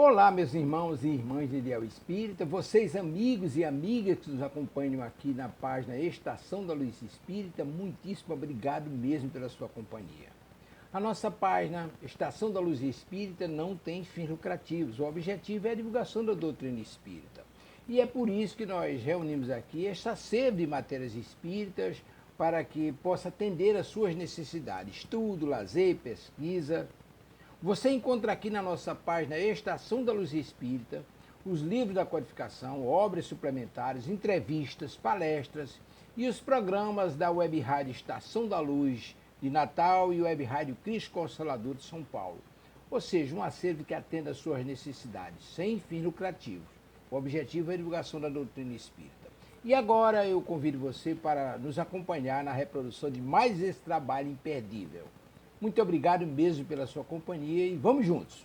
Olá, meus irmãos e irmãs de Ideal Espírita, vocês amigos e amigas que nos acompanham aqui na página Estação da Luz Espírita, muitíssimo obrigado mesmo pela sua companhia. A nossa página Estação da Luz Espírita não tem fins lucrativos, o objetivo é a divulgação da doutrina espírita. E é por isso que nós reunimos aqui esta sede de matérias espíritas para que possa atender às suas necessidades, estudo, lazer, pesquisa. Você encontra aqui na nossa página Estação da Luz Espírita os livros da codificação, obras suplementares, entrevistas, palestras e os programas da Web Rádio Estação da Luz de Natal e Web Rádio Cristo Consolador de São Paulo. Ou seja, um acervo que atenda às suas necessidades, sem fins lucrativos. O objetivo é a divulgação da doutrina espírita. E agora eu convido você para nos acompanhar na reprodução de mais esse trabalho imperdível. Muito obrigado mesmo pela sua companhia e vamos juntos!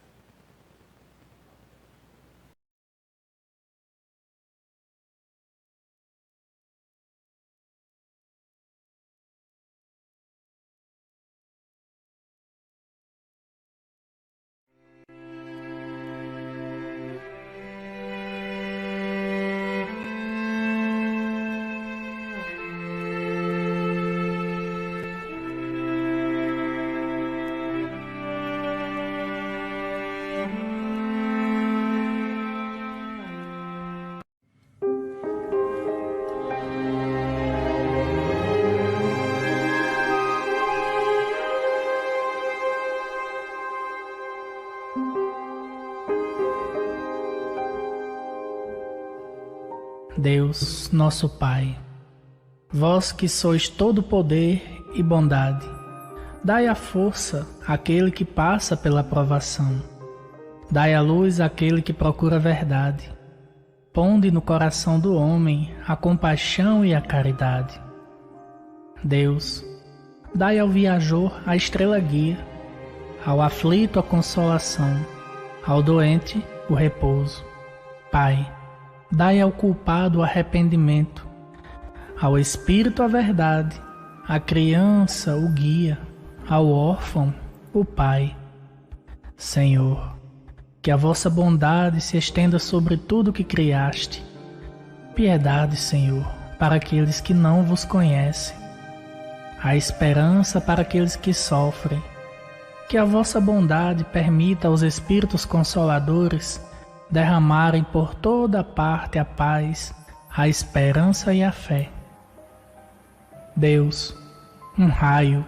Deus, nosso Pai, vós que sois todo poder e bondade, dai a força àquele que passa pela provação, dai a luz àquele que procura a verdade, ponde no coração do homem a compaixão e a caridade. Deus, dai ao viajor a estrela guia, ao aflito a consolação, ao doente o repouso. Pai, dai ao culpado o arrependimento, ao espírito a verdade, à criança o guia, ao órfão o pai. Senhor, que a vossa bondade se estenda sobre tudo que criaste. Piedade, Senhor, para aqueles que não vos conhecem. A esperança para aqueles que sofrem. Que a vossa bondade permita aos espíritos consoladores derramarem por toda parte a paz, a esperança e a fé. Deus, um raio,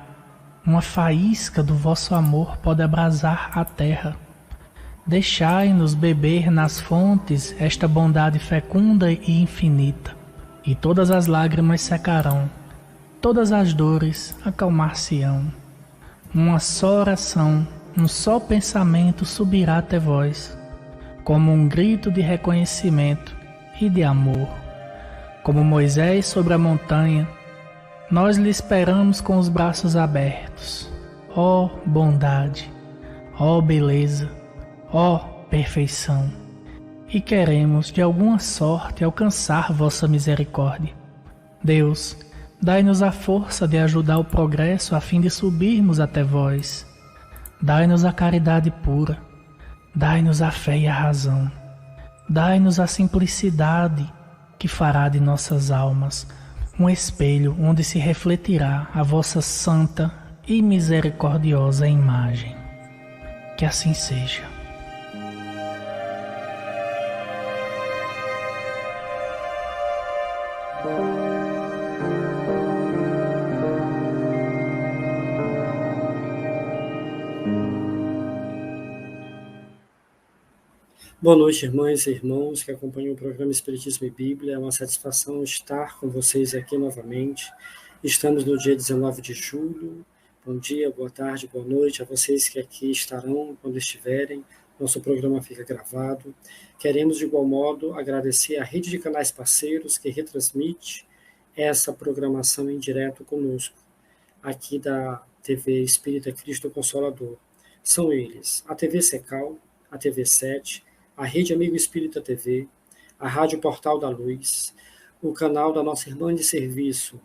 uma faísca do vosso amor pode abrasar a terra. Deixai-nos beber nas fontes esta bondade fecunda e infinita, e todas as lágrimas secarão, todas as dores acalmar-se-ão. Uma só oração, um só pensamento subirá até vós, como um grito de reconhecimento e de amor. Como Moisés sobre a montanha, nós lhe esperamos com os braços abertos. Ó bondade, ó beleza, ó perfeição! E queremos de alguma sorte alcançar vossa misericórdia. Deus, dai-nos a força de ajudar o progresso a fim de subirmos até vós. Dai-nos a caridade pura. Dai-nos a fé e a razão. Dai-nos a simplicidade que fará de nossas almas um espelho onde se refletirá a vossa santa e misericordiosa imagem. Que assim seja. Boa noite, irmãs e irmãos que acompanham o programa Espiritismo e Bíblia. É uma satisfação estar com vocês aqui novamente. Estamos no dia 19 de julho. Bom dia, boa tarde, boa noite a vocês que aqui estarão quando estiverem. Nosso programa fica gravado. Queremos, de igual modo, agradecer à rede de canais parceiros que retransmite essa programação em direto conosco, aqui da TV Espírita Cristo Consolador. São eles a TV Secal, a TV 7, a Rede Amigo Espírita TV, a Rádio Portal da Luz, o canal da nossa irmã de serviço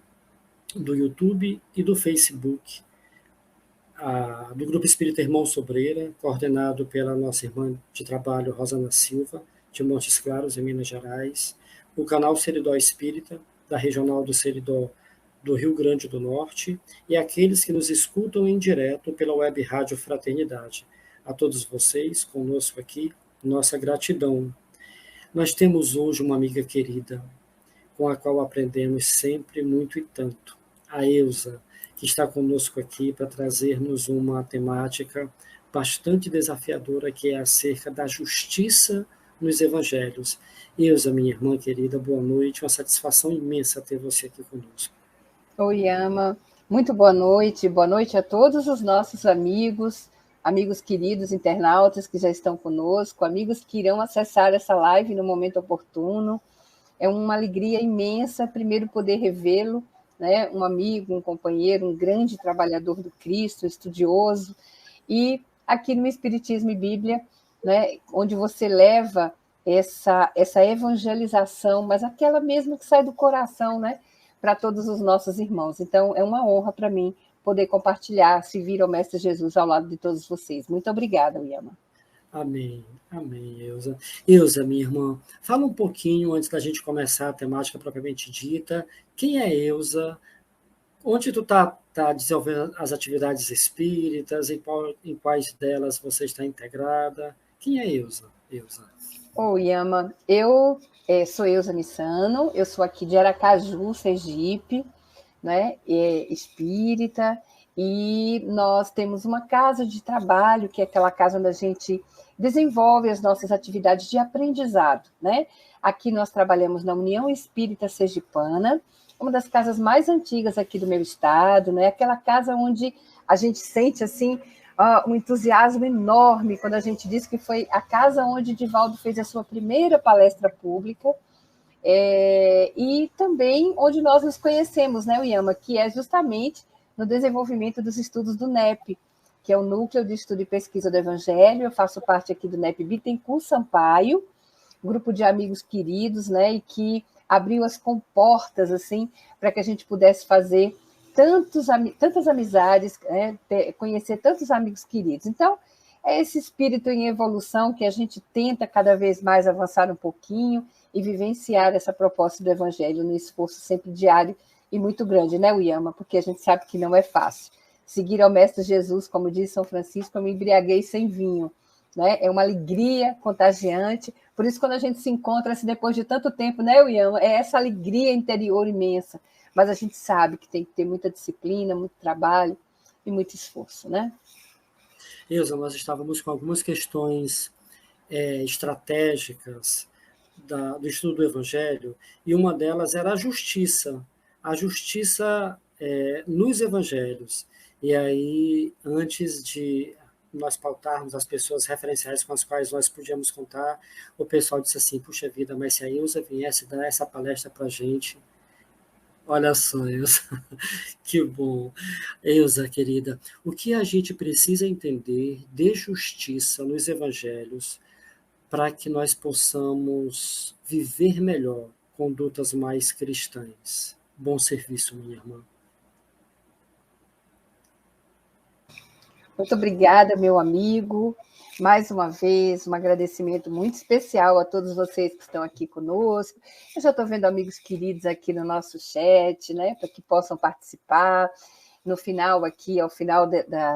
do YouTube e do Facebook, do Grupo Espírita Irmão Sobreira, coordenado pela nossa irmã de trabalho, Rosana Silva, de Montes Claros, em Minas Gerais, o canal Seridó Espírita, da Regional do Seridó do Rio Grande do Norte, e aqueles que nos escutam em direto pela web Rádio Fraternidade. A todos vocês, conosco aqui, nossa gratidão. Nós temos hoje uma amiga querida, com a qual aprendemos sempre muito e tanto, a Eusa, que está conosco aqui para trazer-nos uma temática bastante desafiadora, que é acerca da justiça nos evangelhos. Eusa, minha irmã querida, boa noite, uma satisfação imensa ter você aqui conosco. Oi, Ama, muito boa noite a todos os nossos amigos queridos internautas que já estão conosco, amigos que irão acessar essa live no momento oportuno. É uma alegria imensa, primeiro, poder revê-lo, né? Um amigo, um companheiro, um grande trabalhador do Cristo, estudioso, e aqui no Espiritismo e Bíblia, né? Onde você leva essa evangelização, mas aquela mesmo que sai do coração, né? Para todos os nossos irmãos. Então, é uma honra para mim poder compartilhar, servir ao Mestre Jesus ao lado de todos vocês. Muito obrigada, Uyama. Amém, amém, Eusa. Eusa, minha irmã, fala um pouquinho, antes da gente começar a temática propriamente dita, quem é Eusa, onde tu tá desenvolvendo as atividades espíritas, em quais delas você está integrada? Quem é Eusa? Uyama, eu sou Eusa Missano, eu sou aqui de Aracaju, Sergipe, né, espírita, e nós temos uma casa de trabalho, que é aquela casa onde a gente desenvolve as nossas atividades de aprendizado, né? Aqui nós trabalhamos na União Espírita Sergipana, uma das casas mais antigas aqui do meu estado, né? Aquela casa onde a gente sente assim um entusiasmo enorme quando a gente diz que foi a casa onde Divaldo fez a sua primeira palestra pública, e também onde nós nos conhecemos, né, Uyama, que é justamente no desenvolvimento dos estudos do NEP, que é o Núcleo de Estudo e Pesquisa do Evangelho. Eu faço parte aqui do NEP Bittencourt Sampaio, grupo de amigos queridos, né, e que abriu as comportas assim para que a gente pudesse fazer tantas amizades, né, conhecer tantos amigos queridos. Então, é esse espírito em evolução que a gente tenta cada vez mais avançar um pouquinho e vivenciar essa proposta do Evangelho no esforço sempre diário e muito grande, né, Uyama? Porque a gente sabe que não é fácil. Seguir ao Mestre Jesus, como diz São Francisco, eu me embriaguei sem vinho, né? É uma alegria contagiante. Por isso, quando a gente se encontra assim, depois de tanto tempo, né, Uyama? É essa alegria interior imensa. Mas a gente sabe que tem que ter muita disciplina, muito trabalho e muito esforço, né? Eusa, nós estávamos com algumas questões estratégicas do estudo do Evangelho, e uma delas era a justiça nos Evangelhos. E aí, antes de nós pautarmos as pessoas referenciais com as quais nós podíamos contar, o pessoal disse assim, puxa vida, mas se a Eusa viesse dar essa palestra para a gente, olha só, Eusa, que bom. Eusa, querida, o que a gente precisa entender de justiça nos Evangelhos para que nós possamos viver melhor condutas mais cristãs? Bom serviço, minha irmã. Muito obrigada, meu amigo. Mais uma vez, um agradecimento muito especial a todos vocês que estão aqui conosco. Eu já estou vendo amigos queridos aqui no nosso chat, né, para que possam participar. No final aqui, ao final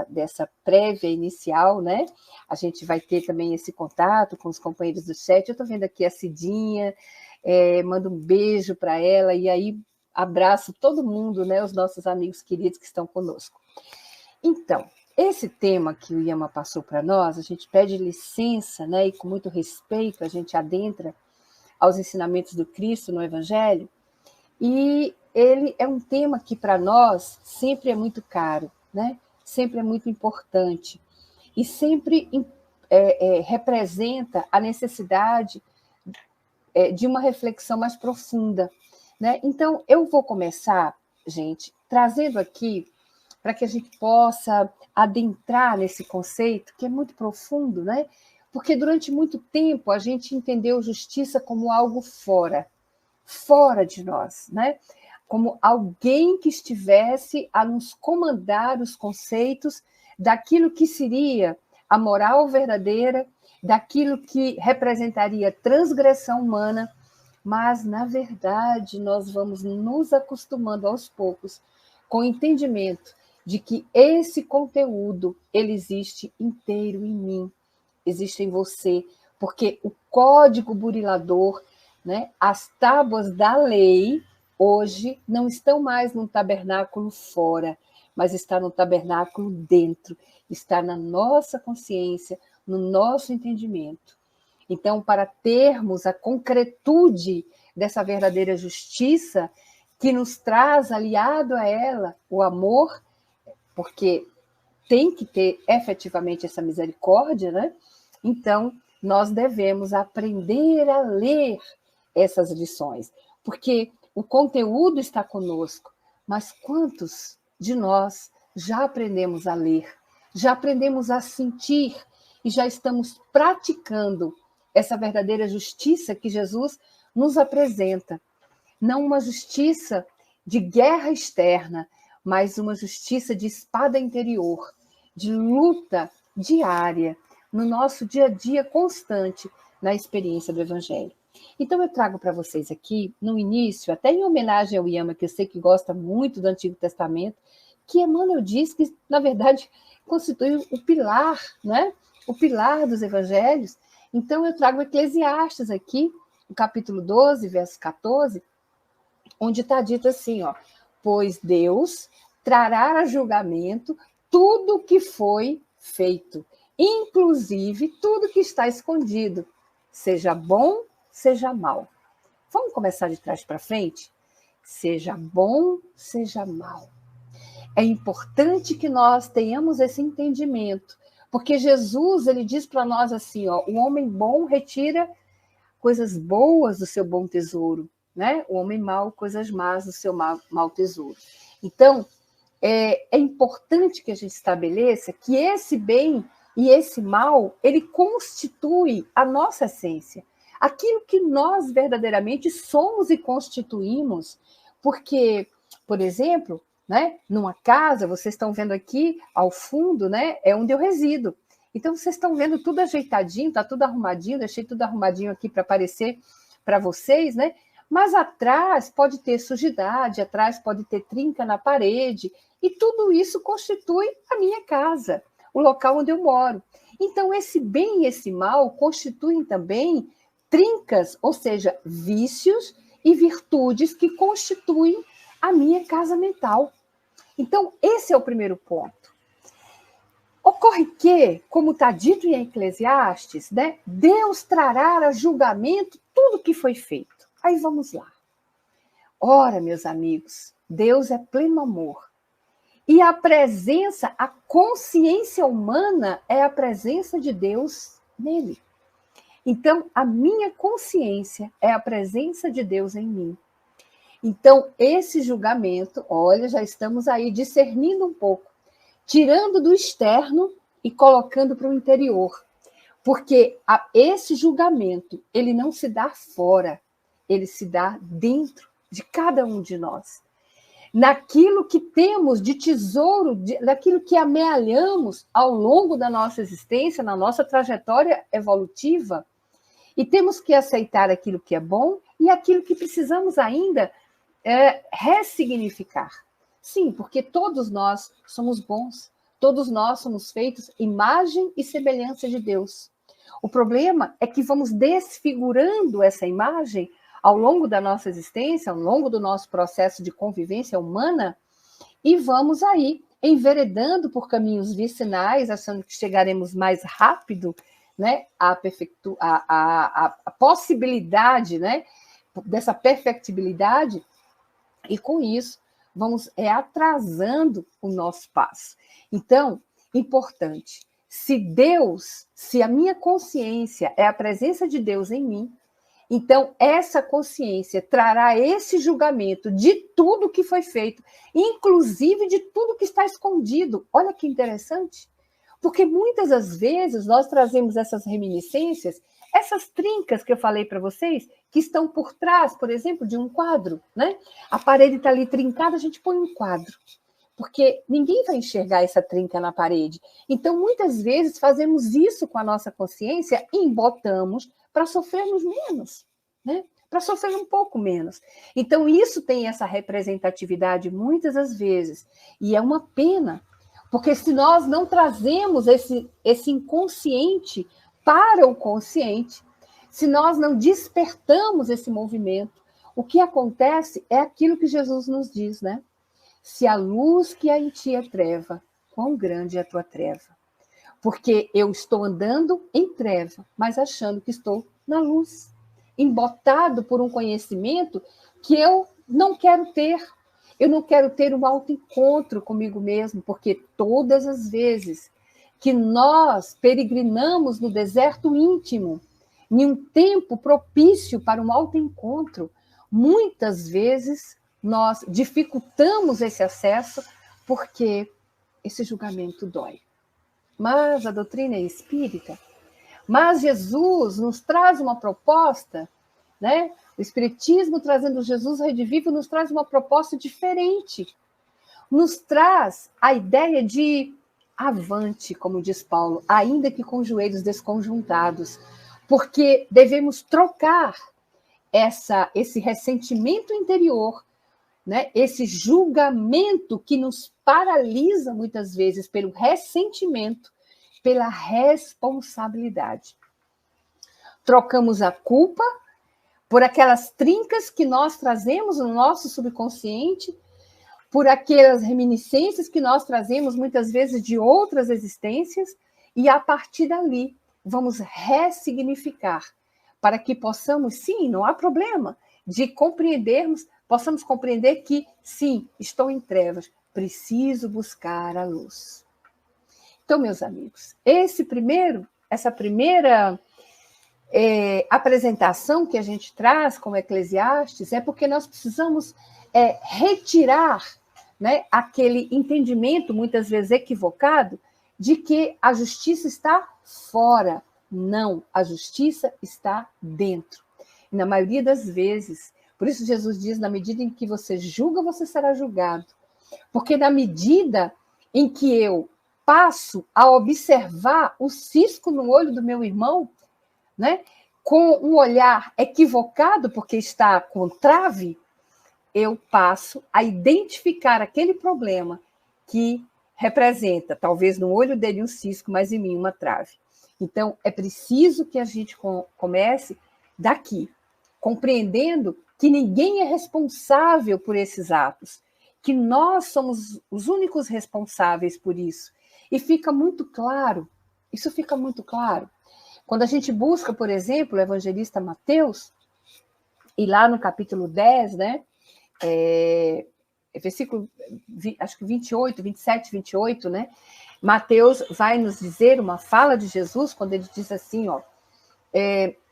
dessa prévia inicial, né, a gente vai ter também esse contato com os companheiros do chat. Eu estou vendo aqui a Cidinha, mando um beijo para ela, e aí abraço todo mundo, né, os nossos amigos queridos que estão conosco. Então, esse tema que o Uyama passou para nós, a gente pede licença, né, e com muito respeito a gente adentra aos ensinamentos do Cristo no Evangelho, e ele é um tema que para nós sempre é muito caro, né? Sempre é muito importante, e sempre representa a necessidade de uma reflexão mais profunda, né? Então, eu vou começar, gente, trazendo aqui para que a gente possa adentrar nesse conceito, que é muito profundo, né? Porque durante muito tempo a gente entendeu justiça como algo fora de nós, né? Como alguém que estivesse a nos comandar os conceitos daquilo que seria a moral verdadeira, daquilo que representaria transgressão humana, mas, na verdade, nós vamos nos acostumando aos poucos com o entendimento de que esse conteúdo, ele existe inteiro em mim, existe em você, porque o código burilador, né, as tábuas da lei, hoje, não estão mais num tabernáculo fora, mas está no tabernáculo dentro, está na nossa consciência, no nosso entendimento. Então, para termos a concretude dessa verdadeira justiça, que nos traz, aliado a ela, o amor, porque tem que ter efetivamente essa misericórdia, né? Então, nós devemos aprender a ler essas lições, porque o conteúdo está conosco, mas quantos de nós já aprendemos a ler, já aprendemos a sentir e já estamos praticando essa verdadeira justiça que Jesus nos apresenta? Não uma justiça de guerra externa, mas uma justiça de espada interior, de luta diária, no nosso dia a dia constante, na experiência do Evangelho. Então, eu trago para vocês aqui, no início, até em homenagem ao Yama, que eu sei que gosta muito do Antigo Testamento, que Emmanuel diz que, na verdade, constitui o pilar, né? O pilar dos Evangelhos. Então, eu trago Eclesiastes aqui, no capítulo 12, verso 14, onde está dito assim, ó, pois Deus trará a julgamento tudo o que foi feito, inclusive tudo que está escondido, seja bom, seja mal. Vamos começar de trás para frente? Seja bom, seja mal. É importante que nós tenhamos esse entendimento, porque Jesus, ele diz para nós assim, ó, o homem bom retira coisas boas do seu bom tesouro, né? O homem mau, coisas más do seu mau tesouro. Então, é importante que a gente estabeleça que esse bem e esse mal, ele constitui a nossa essência, aquilo que nós verdadeiramente somos e constituímos, porque, por exemplo, né, numa casa, vocês estão vendo aqui ao fundo, né, é onde eu resido. Então, vocês estão vendo tudo ajeitadinho, está tudo arrumadinho, deixei tudo arrumadinho aqui para aparecer para vocês, né? Mas atrás pode ter sujidade, atrás pode ter trinca na parede, e tudo isso constitui a minha casa, o local onde eu moro. Então, esse bem e esse mal constituem também trincas, ou seja, vícios e virtudes que constituem a minha casa mental. Então, esse é o primeiro ponto. Ocorre que, como está dito em Eclesiastes, né, Deus trará a julgamento tudo que foi feito. Aí vamos lá. Ora, meus amigos, Deus é pleno amor. E a presença, a consciência humana é a presença de Deus nele. Então, a minha consciência é a presença de Deus em mim. Então, esse julgamento, olha, já estamos aí discernindo um pouco, tirando do externo e colocando para o interior. Porque esse julgamento, ele não se dá fora, ele se dá dentro de cada um de nós. Naquilo que temos de tesouro, daquilo que amealhamos ao longo da nossa existência, na nossa trajetória evolutiva, e temos que aceitar aquilo que é bom e aquilo que precisamos ainda ressignificar. Sim, porque todos nós somos bons, todos nós somos feitos imagem e semelhança de Deus. O problema é que vamos desfigurando essa imagem ao longo da nossa existência, ao longo do nosso processo de convivência humana, e vamos aí enveredando por caminhos vicinais, achando que chegaremos mais rápido, né, a possibilidade, né, dessa perfectibilidade, e com isso vamos atrasando o nosso passo. Então, importante, se a minha consciência é a presença de Deus em mim, então essa consciência trará esse julgamento de tudo que foi feito, inclusive de tudo que está escondido. Olha que interessante, porque muitas das vezes nós trazemos essas reminiscências, essas trincas que eu falei para vocês, que estão por trás, por exemplo, de um quadro, né? A parede está ali trincada, a gente põe um quadro. porque ninguém vai enxergar essa trinca na parede. Então, muitas vezes, fazemos isso com a nossa consciência e embotamos para sofrermos menos, né? Para sofrer um pouco menos. Então, isso tem essa representatividade muitas das vezes, e é uma pena, porque se nós não trazemos esse inconsciente para o consciente, se nós não despertamos esse movimento, o que acontece é aquilo que Jesus nos diz, né? Se a luz que há em ti é treva, quão grande é a tua treva? Porque eu estou andando em treva, mas achando que estou na luz, embotado por um conhecimento que eu não quero ter. Eu não quero ter um autoencontro comigo mesmo, porque todas as vezes que nós peregrinamos no deserto íntimo, em um tempo propício para um autoencontro, muitas vezes nós dificultamos esse acesso porque esse julgamento dói. Mas a doutrina é espírita. Mas Jesus nos traz uma proposta, né? O Espiritismo, trazendo Jesus redivivo, nos traz uma proposta diferente. Nos traz a ideia de avante, como diz Paulo, ainda que com joelhos desconjuntados, porque devemos trocar esse ressentimento interior, né? Esse julgamento que nos paralisa muitas vezes pelo ressentimento, pela responsabilidade. Trocamos a culpa por aquelas trincas que nós trazemos no nosso subconsciente, por aquelas reminiscências que nós trazemos muitas vezes de outras existências, e a partir dali vamos ressignificar, para que possamos, sim, não há problema, de compreendermos, possamos compreender que, sim, estou em trevas, preciso buscar a luz. Então, meus amigos, essa primeira apresentação que a gente traz como Eclesiastes é porque nós precisamos retirar, né, aquele entendimento, muitas vezes equivocado, de que a justiça está fora. Não, a justiça está dentro. E na maioria das vezes, por isso Jesus diz, na medida em que você julga, você será julgado. Porque na medida em que eu passo a observar o cisco no olho do meu irmão, né, com um olhar equivocado, porque está com trave, eu passo a identificar aquele problema que representa, talvez no olho dele um cisco, mas em mim uma trave. Então, é preciso que a gente comece daqui, compreendendo que ninguém é responsável por esses atos, que nós somos os únicos responsáveis por isso. E fica muito claro, isso fica muito claro, quando a gente busca, por exemplo, o evangelista Mateus, e lá no capítulo 10, né, versículo, acho que 28, 27, 28, né, Mateus vai nos dizer uma fala de Jesus, quando ele diz assim, ó,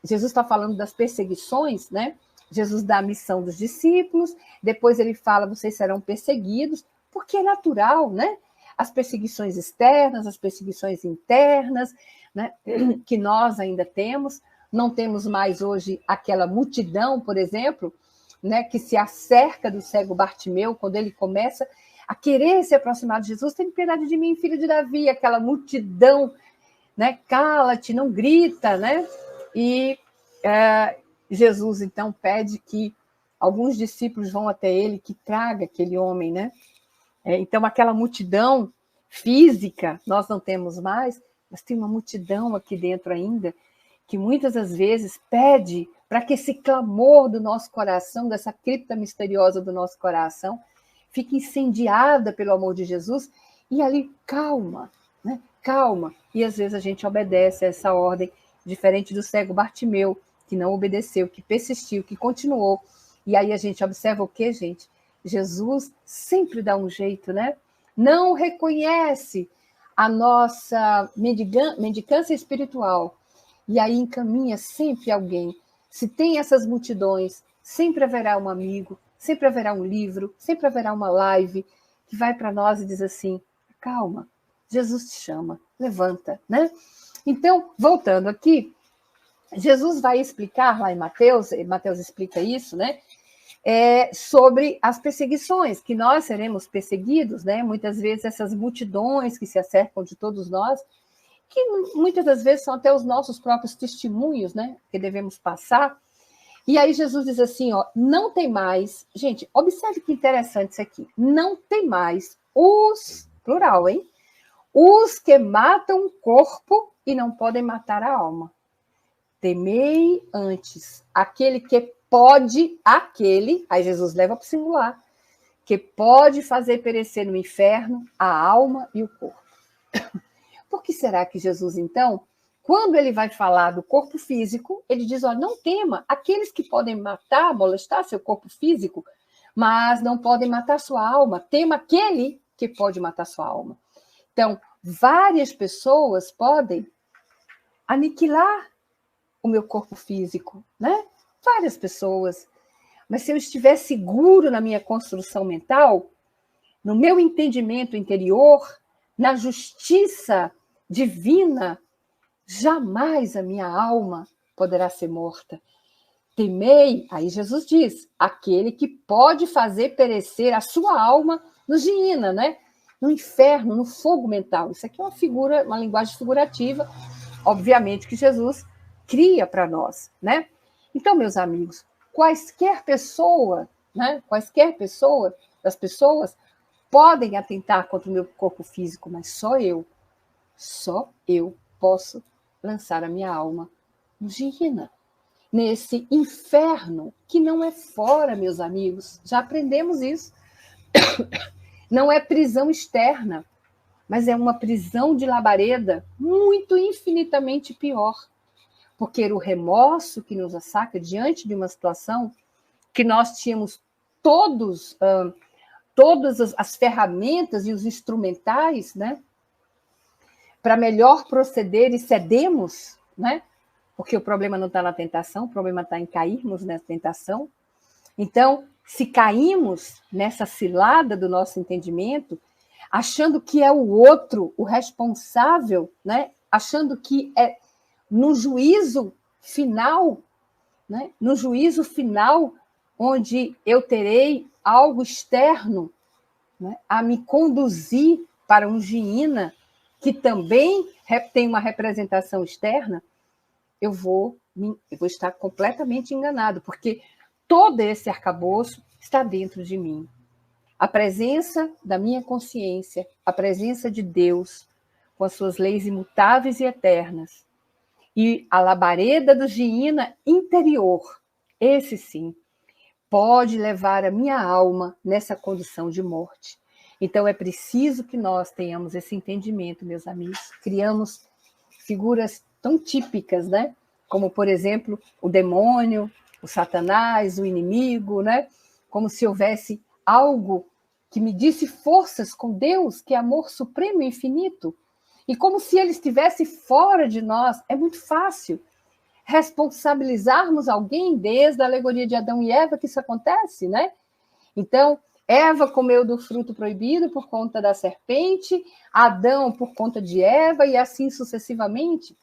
Jesus está falando das perseguições, né, Jesus dá a missão dos discípulos, depois ele fala, vocês serão perseguidos, porque é natural, né, as perseguições externas, as perseguições internas, né, que nós ainda temos, não temos mais hoje aquela multidão, por exemplo, né, que se acerca do cego Bartimeu, quando ele começa a querer se aproximar de Jesus, tem piedade de mim, filho de Davi, aquela multidão, né, cala-te, não grita, né, e Jesus então pede que alguns discípulos vão até ele, que traga aquele homem, né, então aquela multidão física nós não temos mais, mas tem uma multidão aqui dentro ainda, que muitas das vezes pede para que esse clamor do nosso coração, dessa cripta misteriosa do nosso coração, fique incendiada pelo amor de Jesus, e ali calma, né? Calma. E às vezes a gente obedece a essa ordem, diferente do cego Bartimeu, que não obedeceu, que persistiu, que continuou. E aí a gente observa o quê, gente? Jesus sempre dá um jeito, né? Não reconhece a nossa mendicância espiritual, e aí encaminha sempre alguém. Se tem essas multidões, sempre haverá um amigo, sempre haverá um livro, sempre haverá uma live que vai para nós e diz assim, calma, Jesus te chama, levanta, né? Então, voltando aqui, Jesus vai explicar lá em Mateus explica isso, né? sobre as perseguições, que nós seremos perseguidos, né? Muitas vezes essas multidões que se acercam de todos nós, que muitas das vezes são até os nossos próprios testemunhos, né? Que devemos passar. E aí Jesus diz assim, ó, não tem mais, gente, observe que interessante isso aqui, não tem mais os, plural, hein? Os que matam o corpo e não podem matar a alma. Temei antes aquele que pode, aí Jesus leva para o singular, que pode fazer perecer no inferno a alma e o corpo. Por que será que Jesus, então, quando ele vai falar do corpo físico, ele diz, olha, não tema aqueles que podem matar, molestar seu corpo físico, mas não podem matar sua alma. Tema aquele que pode matar sua alma. Então, várias pessoas podem aniquilar o meu corpo físico, né? Várias pessoas. Mas se eu estiver seguro na minha construção mental, no meu entendimento interior, na justiça divina, jamais a minha alma poderá ser morta. Temei, aí Jesus diz, aquele que pode fazer perecer a sua alma no Geína, né? No inferno, no fogo mental. Isso aqui é uma linguagem figurativa, obviamente, que Jesus cria para nós, né? Então, meus amigos, quaisquer pessoa, né? Das pessoas podem atentar contra o meu corpo físico, mas só eu posso lançar a minha alma no Geína, nesse inferno que não é fora, meus amigos. Já aprendemos isso. Não é prisão externa, mas é uma prisão de labareda muito, infinitamente pior. Porque o remorso que nos assaca diante de uma situação que nós tínhamos todas as ferramentas e os instrumentais, né, para melhor proceder e cedemos, né, porque o problema não está na tentação, o problema está em cairmos nessa tentação. Então, se caímos nessa cilada do nosso entendimento, achando que é o outro o responsável, né, achando que é no juízo final, né, no juízo final, onde eu terei algo externo, né, a me conduzir para um Geína, que também tem uma representação externa, eu vou estar completamente enganado, porque todo esse arcabouço está dentro de mim. A presença da minha consciência, a presença de Deus, com as suas leis imutáveis e eternas, e a labareda do Geína interior, esse sim, pode levar a minha alma nessa condição de morte. Então, é preciso que nós tenhamos esse entendimento, meus amigos. Criamos figuras tão típicas, né? Como, por exemplo, o demônio, o Satanás, o inimigo, né? Como se houvesse algo que medisse forças com Deus, que é amor supremo e infinito. E como se ele estivesse fora de nós. É muito fácil responsabilizarmos alguém desde a alegoria de Adão e Eva que isso acontece, né? Então, Eva comeu do fruto proibido por conta da serpente, Adão por conta de Eva e assim sucessivamente,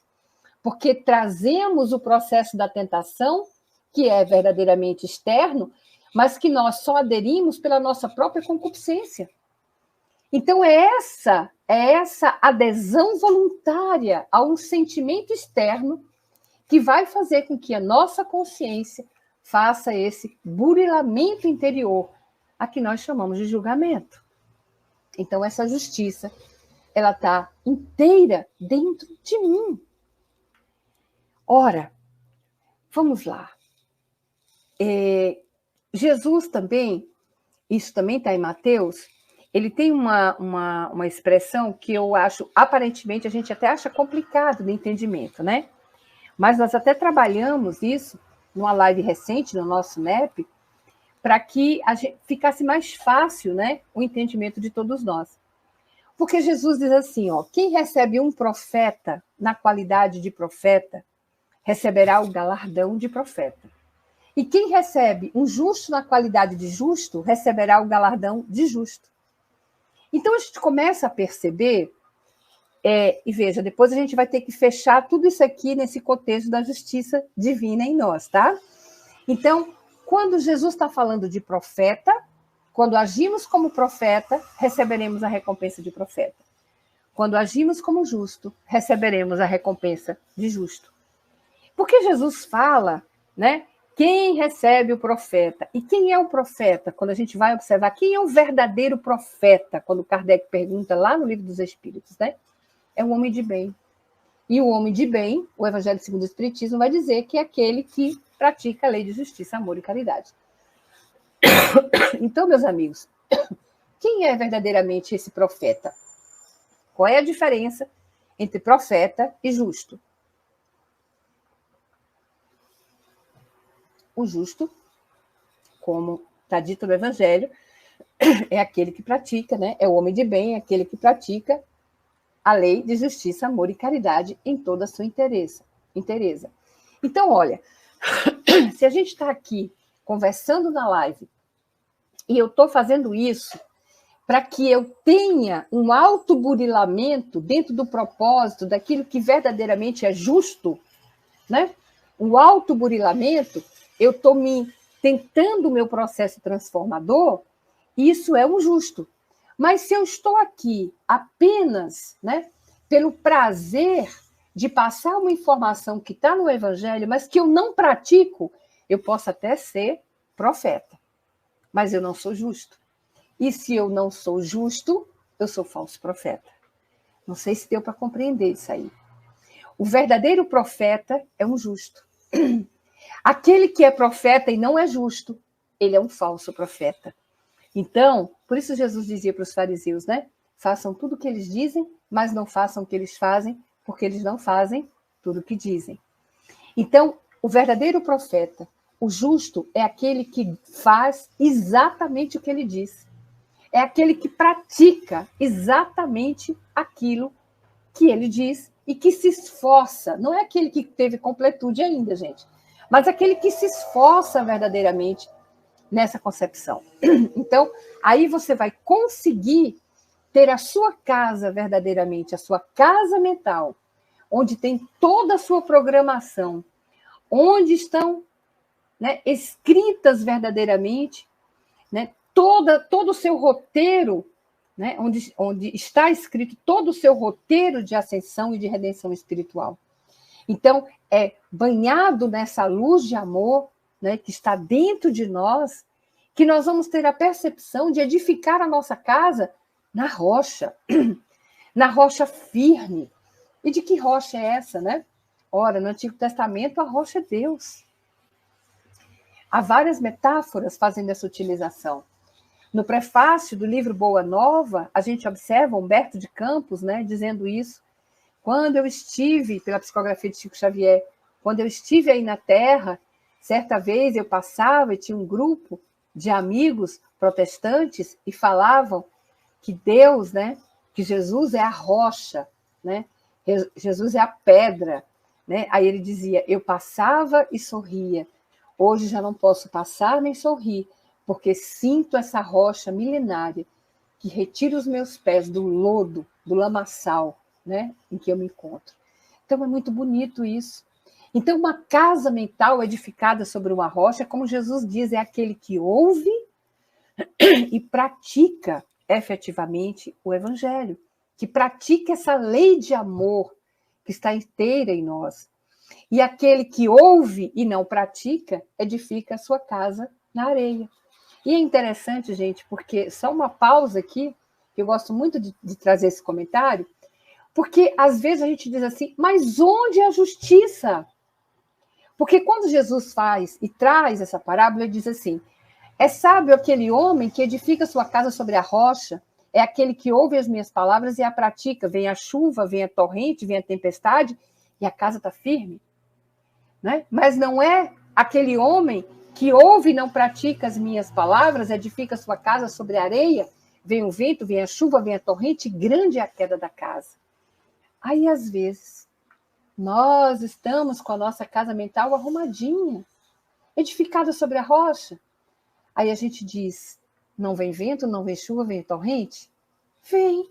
porque trazemos o processo da tentação, que é verdadeiramente externo, mas que nós só aderimos pela nossa própria concupiscência. Então, é essa adesão voluntária a um sentimento externo que vai fazer com que a nossa consciência faça esse burilamento interior, a que nós chamamos de julgamento. Então, essa justiça, ela está inteira dentro de mim. Ora, vamos lá. Jesus também, isso também está em Mateus, ele tem uma expressão que eu acho, aparentemente, a gente até acha complicado de entendimento, né? Mas nós até trabalhamos isso numa live recente, no nosso NEP, para que ficasse mais fácil, né, o entendimento de todos nós. Porque Jesus diz assim, ó, quem recebe um profeta na qualidade de profeta, receberá o galardão de profeta. E quem recebe um justo na qualidade de justo, receberá o galardão de justo. Então, a gente começa a perceber, e veja, depois a gente vai ter que fechar tudo isso aqui nesse contexto da justiça divina em nós, tá? Então, quando Jesus está falando de profeta, quando agimos como profeta, receberemos a recompensa de profeta. Quando agimos como justo, receberemos a recompensa de justo. Porque Jesus fala, né? Quem recebe o profeta? E quem é o profeta? Quando a gente vai observar, quem é o verdadeiro profeta? Quando Kardec pergunta lá no Livro dos Espíritos, né? É o homem de bem. E o homem de bem, o Evangelho segundo o Espiritismo, vai dizer que é aquele que pratica a lei de justiça, amor e caridade. Então, meus amigos, quem é verdadeiramente esse profeta? Qual é a diferença entre profeta e justo? O justo, como está dito no Evangelho, é aquele que pratica, né? É o homem de bem, é aquele que pratica a lei de justiça, amor e caridade em toda a sua inteireza. Então, olha, se a gente está aqui conversando na live e eu estou fazendo isso para que eu tenha um autoburilamento dentro do propósito daquilo que verdadeiramente é justo, né? Um autoburilamento, eu estou tentando o meu processo transformador, isso é um justo. Mas se eu estou aqui apenas, né, pelo prazer de passar uma informação que está no Evangelho, mas que eu não pratico, eu posso até ser profeta, mas eu não sou justo. E se eu não sou justo, eu sou falso profeta. Não sei se deu para compreender isso aí. O verdadeiro profeta é um justo. Aquele que é profeta e não é justo, ele é um falso profeta. Então, por isso Jesus dizia para os fariseus, né? Façam tudo o que eles dizem, mas não façam o que eles fazem, porque eles não fazem tudo o que dizem. Então, o verdadeiro profeta, o justo, é aquele que faz exatamente o que ele diz. É aquele que pratica exatamente aquilo que ele diz e que se esforça. Não é aquele que teve completude ainda, gente, mas aquele que se esforça verdadeiramente nessa concepção. Então, aí você vai conseguir ter a sua casa verdadeiramente, a sua casa mental, onde tem toda a sua programação, onde estão, né, escritas verdadeiramente, né, todo o seu roteiro, né, onde está escrito todo o seu roteiro de ascensão e de redenção espiritual. Então, é banhado nessa luz de amor, né, que está dentro de nós, que nós vamos ter a percepção de edificar a nossa casa na rocha firme. E de que rocha é essa, né? Ora, no Antigo Testamento, a rocha é Deus. Há várias metáforas fazendo essa utilização. No prefácio do livro Boa Nova, a gente observa Humberto de Campos, né, dizendo isso. Quando eu estive, pela psicografia de Chico Xavier, quando eu estive aí na Terra, certa vez eu passava e tinha um grupo de amigos protestantes e falavam que Deus, né, que Jesus é a rocha, né, Jesus é a pedra, né? Aí ele dizia, eu passava e sorria, hoje já não posso passar nem sorrir, porque sinto essa rocha milenária que retira os meus pés do lodo, do lamaçal, né, em que eu me encontro. Então é muito bonito isso. Então uma casa mental edificada sobre uma rocha, como Jesus diz, é aquele que ouve e pratica efetivamente o Evangelho, que pratica essa lei de amor que está inteira em nós. E aquele que ouve e não pratica, edifica a sua casa na areia. E é interessante, gente, porque só uma pausa aqui, que eu gosto muito de trazer esse comentário, porque às vezes a gente diz assim, mas onde é a justiça? Porque quando Jesus faz e traz essa parábola, ele diz assim, é sábio aquele homem que edifica sua casa sobre a rocha, é aquele que ouve as minhas palavras e a pratica. Vem a chuva, vem a torrente, vem a tempestade, e a casa está firme. Né? Mas não é aquele homem que ouve e não pratica as minhas palavras, edifica sua casa sobre a areia, vem o vento, vem a chuva, vem a torrente, grande é a queda da casa. Aí, às vezes, nós estamos com a nossa casa mental arrumadinha, edificada sobre a rocha. Aí a gente diz, não vem vento, não vem chuva, vem torrente? Vem.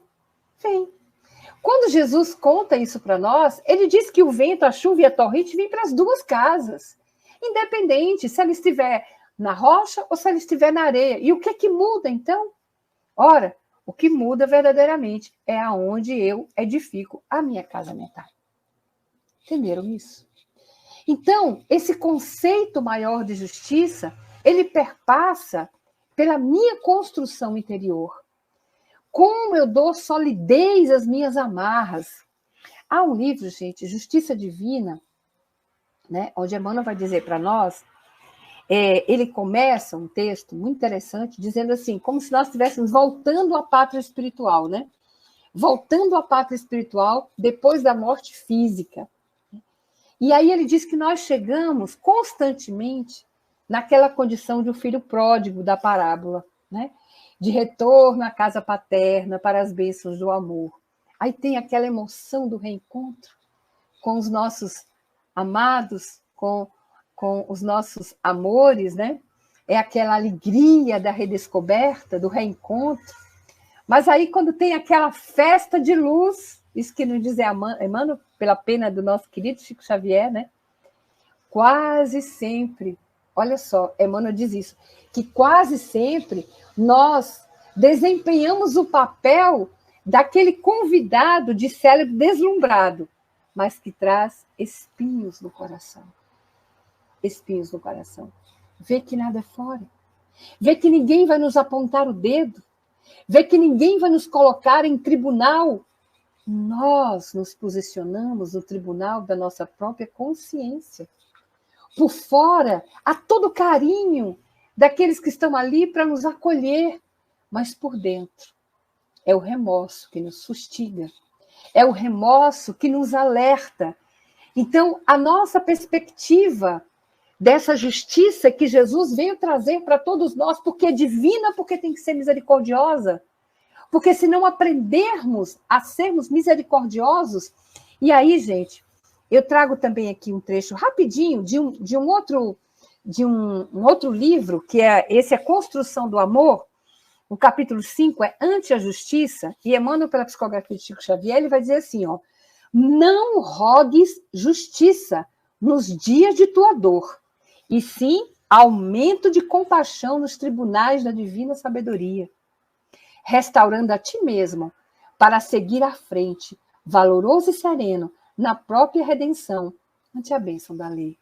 Quando Jesus conta isso para nós, ele diz que o vento, a chuva e a torrente vêm para as duas casas. Independente, se ela estiver na rocha ou se ela estiver na areia. E o que muda, então? Ora, o que muda verdadeiramente é aonde eu edifico a minha casa mental. Entenderam isso? Então, esse conceito maior de justiça, ele perpassa pela minha construção interior. Como eu dou solidez às minhas amarras. Há um livro, gente, Justiça Divina, né, onde Emmanuel vai dizer para nós, ele começa um texto muito interessante, dizendo assim, como se nós estivéssemos voltando à pátria espiritual, né? Voltando à pátria espiritual depois da morte física. E aí ele diz que nós chegamos constantemente naquela condição de um filho pródigo da parábola, né? De retorno à casa paterna para as bênçãos do amor. Aí tem aquela emoção do reencontro com os nossos amados, com os nossos amores, né? É aquela alegria da redescoberta, do reencontro. Mas aí, quando tem aquela festa de luz, isso que nos diz Emmanuel, pela pena do nosso querido Chico Xavier, né? Quase sempre, olha só, Emmanuel diz isso, que quase sempre nós desempenhamos o papel daquele convidado de cérebro deslumbrado, mas que traz espinhos no coração. Espinhos no coração. Vê que nada é fora. Vê que ninguém vai nos apontar o dedo. Vê que ninguém vai nos colocar em tribunal. Nós nos posicionamos no tribunal da nossa própria consciência. Por fora, há todo o carinho daqueles que estão ali para nos acolher, mas por dentro é o remorso que nos fustiga, é o remorso que nos alerta. Então, a nossa perspectiva dessa justiça que Jesus veio trazer para todos nós, porque é divina, porque tem que ser misericordiosa, porque se não aprendermos a sermos misericordiosos, e aí, gente, eu trago também aqui um trecho rapidinho de um outro livro, que esse é Construção do Amor. O capítulo 5 é Ante a Justiça, e Emmanuel, pela psicografia de Chico Xavier, ele vai dizer assim, ó, não rogues justiça nos dias de tua dor, e sim aumento de compaixão nos tribunais da divina sabedoria, restaurando a ti mesmo, para seguir à frente, valoroso e sereno, na própria redenção, ante a bênção da lei.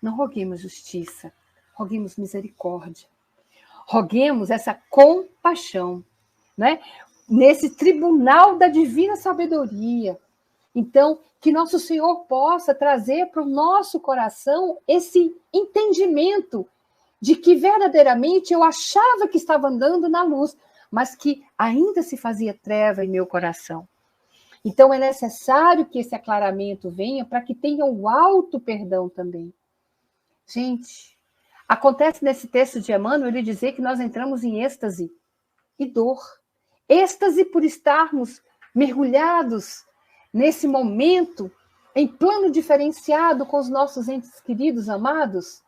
Não roguemos justiça, roguemos misericórdia. Roguemos essa compaixão, né? Nesse tribunal da divina sabedoria. Então, que nosso Senhor possa trazer para o nosso coração esse entendimento de que verdadeiramente eu achava que estava andando na luz, mas que ainda se fazia treva em meu coração. Então, é necessário que esse aclaramento venha para que tenha o auto perdão também. Gente, acontece nesse texto de Emmanuel ele dizer que nós entramos em êxtase e dor. Êxtase por estarmos mergulhados nesse momento em plano diferenciado com os nossos entes queridos, amados.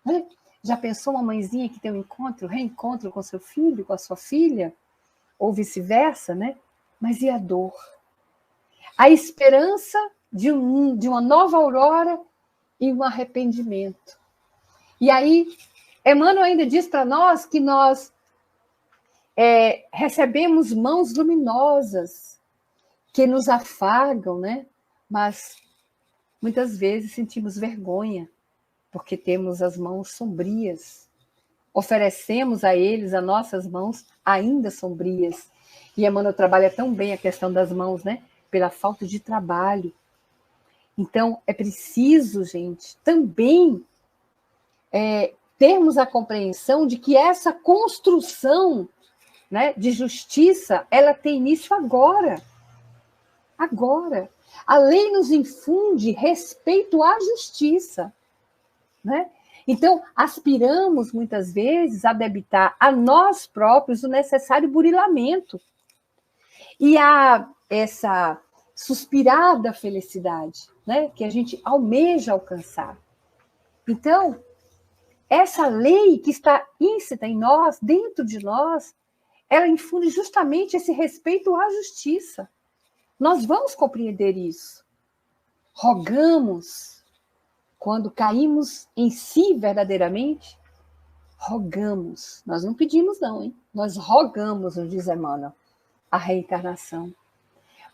Né? Já pensou uma mãezinha que tem um reencontro com seu filho, com a sua filha? Ou vice-versa, né? Mas e a dor? A esperança de uma nova aurora e um arrependimento. E aí, Emmanuel ainda diz para nós que nós recebemos mãos luminosas que nos afagam, né? Mas muitas vezes sentimos vergonha, porque temos as mãos sombrias. Oferecemos a eles as nossas mãos ainda sombrias. E Emmanuel trabalha tão bem a questão das mãos, né? Pela falta de trabalho. Então, é preciso, gente, também termos a compreensão de que essa construção, né, de justiça, ela tem início agora. Agora. A lei nos infunde respeito à justiça. Né? Então, aspiramos, muitas vezes, a debitar a nós próprios o necessário burilamento. E a essa suspirada felicidade, né, que a gente almeja alcançar. Então, essa lei que está íncita em nós, dentro de nós, ela infunde justamente esse respeito à justiça. Nós vamos compreender isso. Rogamos, quando caímos em si verdadeiramente, rogamos, nós não pedimos não, hein? Nós rogamos, nos diz Emmanuel, a reencarnação,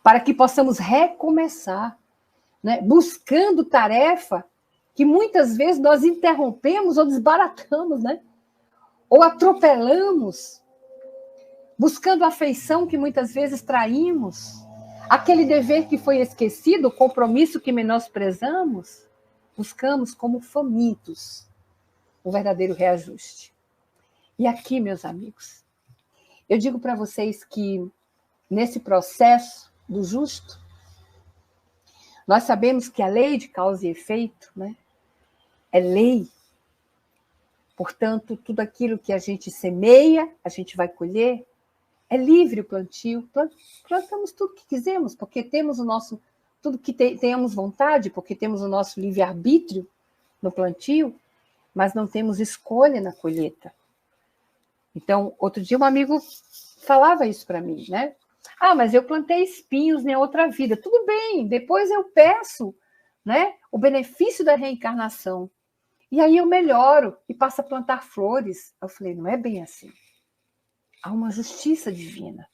para que possamos recomeçar, né? Buscando tarefa que muitas vezes nós interrompemos ou desbaratamos, né? Ou atropelamos, buscando a afeição que muitas vezes traímos, aquele dever que foi esquecido, o compromisso que menosprezamos, buscamos como famintos o verdadeiro reajuste. E aqui, meus amigos, eu digo para vocês que nesse processo do justo, nós sabemos que a lei de causa e efeito, né, é lei. Portanto, tudo aquilo que a gente semeia, a gente vai colher. É livre o plantio. Plantamos tudo que quisermos, porque temos o nosso... Tudo que tenhamos vontade, porque temos o nosso livre-arbítrio no plantio, mas não temos escolha na colheita. Então, outro dia um amigo falava isso para mim, né? Ah, mas eu plantei espinhos na outra vida. Tudo bem, depois eu peço, né, o benefício da reencarnação. E aí eu melhoro e passo a plantar flores. Eu falei, não é bem assim. Há uma justiça divina.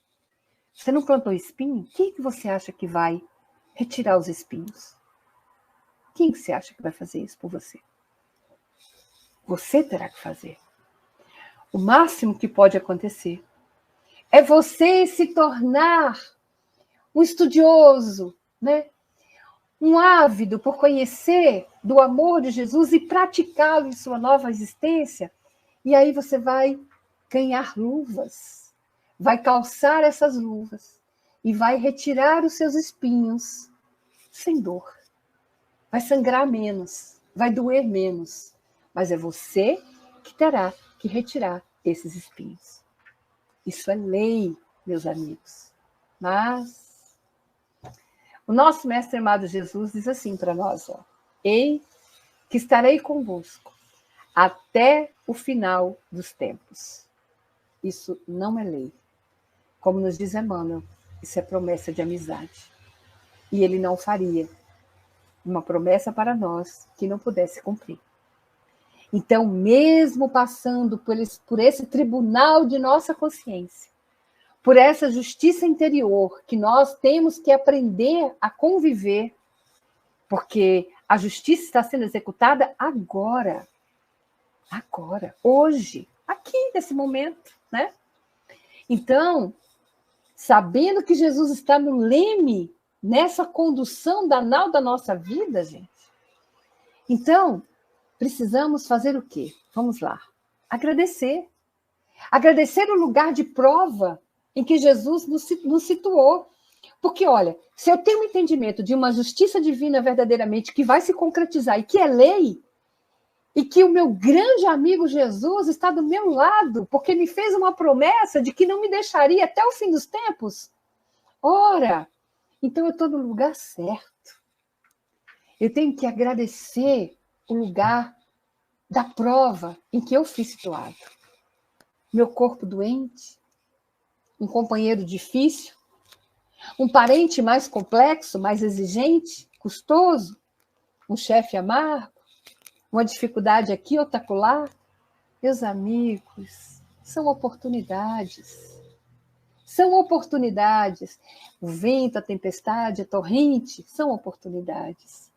Você não plantou espinho? Quem que você acha que vai retirar os espinhos? Quem que você acha que vai fazer isso por você? Você terá que fazer. O máximo que pode acontecer é você se tornar um estudioso, né? Um ávido por conhecer do amor de Jesus e praticá-lo em sua nova existência. E aí você vai ganhar luvas, vai calçar essas luvas e vai retirar os seus espinhos sem dor. Vai sangrar menos, vai doer menos, mas é você que terá que retirar esses espinhos. Isso é lei, meus amigos. Mas o nosso mestre amado Jesus diz assim para nós, ó, ei, que estarei convosco até o final dos tempos. Isso não é lei. Como nos diz Emmanuel, isso é promessa de amizade. E ele não faria uma promessa para nós que não pudesse cumprir. Então, mesmo passando por esse tribunal de nossa consciência, por essa justiça interior que nós temos que aprender a conviver, porque a justiça está sendo executada agora, hoje, aqui, nesse momento, né? Então, sabendo que Jesus está no leme, nessa condução da nau da nossa vida, gente, então, precisamos fazer o quê? Vamos lá. Agradecer. Agradecer o lugar de prova em que Jesus nos situou. Porque, olha, se eu tenho um entendimento de uma justiça divina verdadeiramente que vai se concretizar e que é lei, e que o meu grande amigo Jesus está do meu lado, porque me fez uma promessa de que não me deixaria até o fim dos tempos, ora, então eu estou no lugar certo. Eu tenho que agradecer o lugar da prova em que eu fui situado. Meu corpo doente, um companheiro difícil, um parente mais complexo, mais exigente, custoso, um chefe amargo, uma dificuldade aqui, outra acolá. Meus amigos, são oportunidades. São oportunidades. O vento, a tempestade, a torrente, são oportunidades.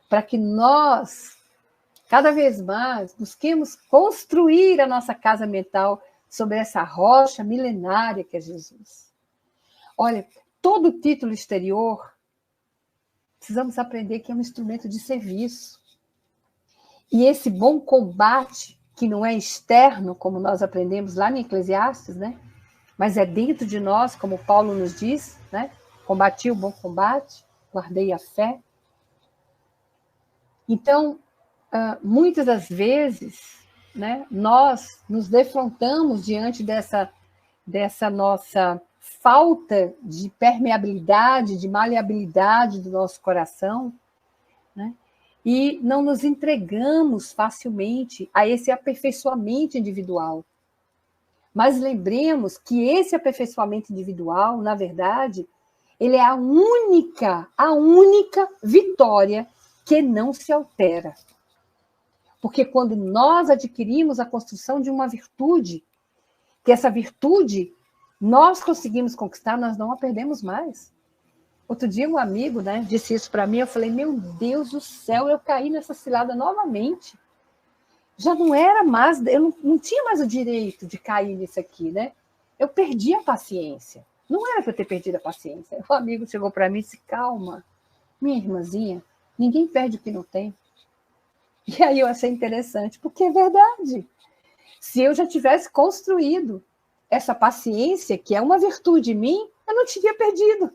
Para que nós, cada vez mais, busquemos construir a nossa casa mental sobre essa rocha milenária que é Jesus. Olha, todo título exterior, precisamos aprender que é um instrumento de serviço. E esse bom combate, que não é externo, como nós aprendemos lá em Eclesiastes, né? Mas é dentro de nós, como Paulo nos diz, né? Combati o bom combate, guardei a fé. Então, muitas das vezes, né, nós nos defrontamos diante dessa nossa falta de permeabilidade, de maleabilidade do nosso coração, né? E não nos entregamos facilmente a esse aperfeiçoamento individual. Mas lembremos que esse aperfeiçoamento individual, na verdade, ele é a única vitória que não se altera. Porque quando nós adquirimos a construção de uma virtude, que essa virtude nós conseguimos conquistar, nós não a perdemos mais. Outro dia um amigo, né, disse isso para mim, eu falei, meu Deus do céu, eu caí nessa cilada novamente. Já não era mais, eu não tinha mais o direito de cair nisso aqui, né? Eu perdi a paciência. Não era para eu ter perdido a paciência. O amigo chegou para mim e disse, calma, minha irmãzinha, ninguém perde o que não tem. E aí eu achei interessante, porque é verdade. Se eu já tivesse construído essa paciência, que é uma virtude em mim, eu não teria perdido.